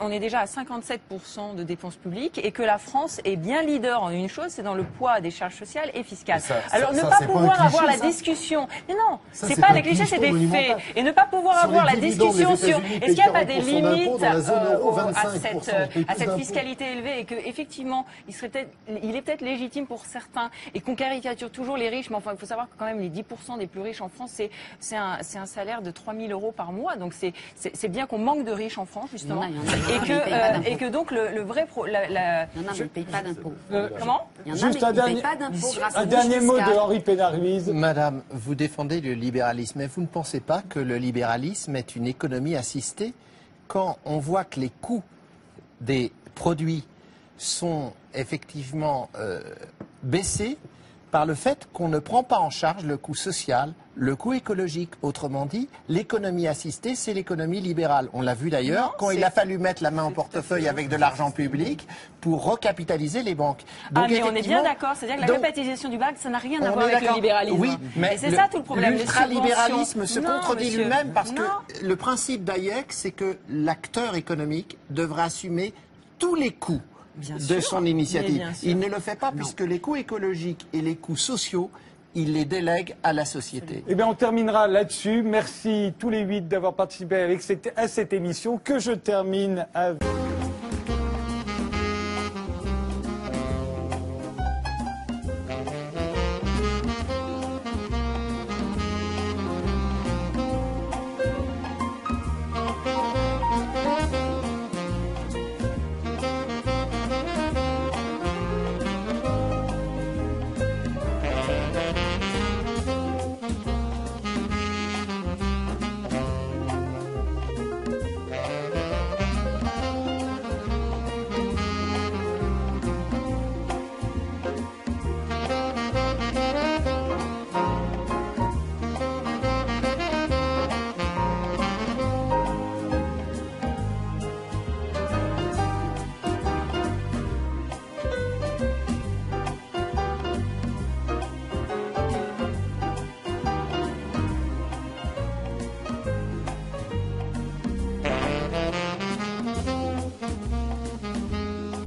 on est déjà à 57% de dépenses publiques et que la France est bien leader en une chose, c'est dans le poids des charges sociales et fiscales. Alors ne pas pouvoir avoir la discussion, mais non, c'est pas des clichés, c'est des faits. Et ne pas pouvoir avoir la discussion sur est-ce qu'il n'y a pas des limites à cette fiscalité élevée et que effectivement il est peut-être légitime pour certains et qu'on caricature toujours les riches, mais enfin il faut savoir que quand même les 10% des plus riches en France, c'est un salaire de 3 000 € par mois. Donc c'est bien qu'on manque de riches en France, justement. Et que donc le vrai... Il y en a, mais ils ne payent pas d'impôts. Comment? Juste un dernier mot de Henri Pénard-Ruiz. Madame, vous défendez le libéralisme, mais vous ne pensez pas que le libéralisme est une économie assistée? Quand on voit que les coûts des produits sont effectivement baissés, par le fait qu'on ne prend pas en charge le coût social, le coût écologique. Autrement dit, l'économie assistée, c'est l'économie libérale. On l'a vu d'ailleurs quand il a fallu mettre la main au portefeuille avec de l'argent public pour recapitaliser les banques. Donc, mais on est bien d'accord, c'est-à-dire que la capitalisation du banque, ça n'a rien à voir avec le libéralisme. Oui, mais c'est ça tout le problème. L'ultralibéralisme se contredit lui-même parce que le principe d'Hayek, c'est que l'acteur économique devra assumer tous les coûts de son initiative. Il ne le fait pas puisque les coûts écologiques et les coûts sociaux, il les délègue à la société. Eh bien, on terminera là-dessus. Merci tous les 8 d'avoir participé à cette émission que je termine avec...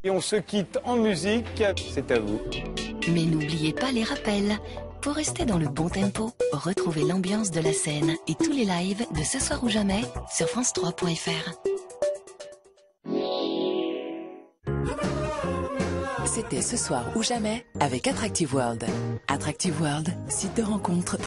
Et on se quitte en musique, c'est à vous. Mais n'oubliez pas les rappels. Pour rester dans le bon tempo, retrouvez l'ambiance de la scène et tous les lives de Ce soir ou jamais sur france3.fr. C'était Ce soir ou jamais avec Attractive World. Attractive World, site de rencontre.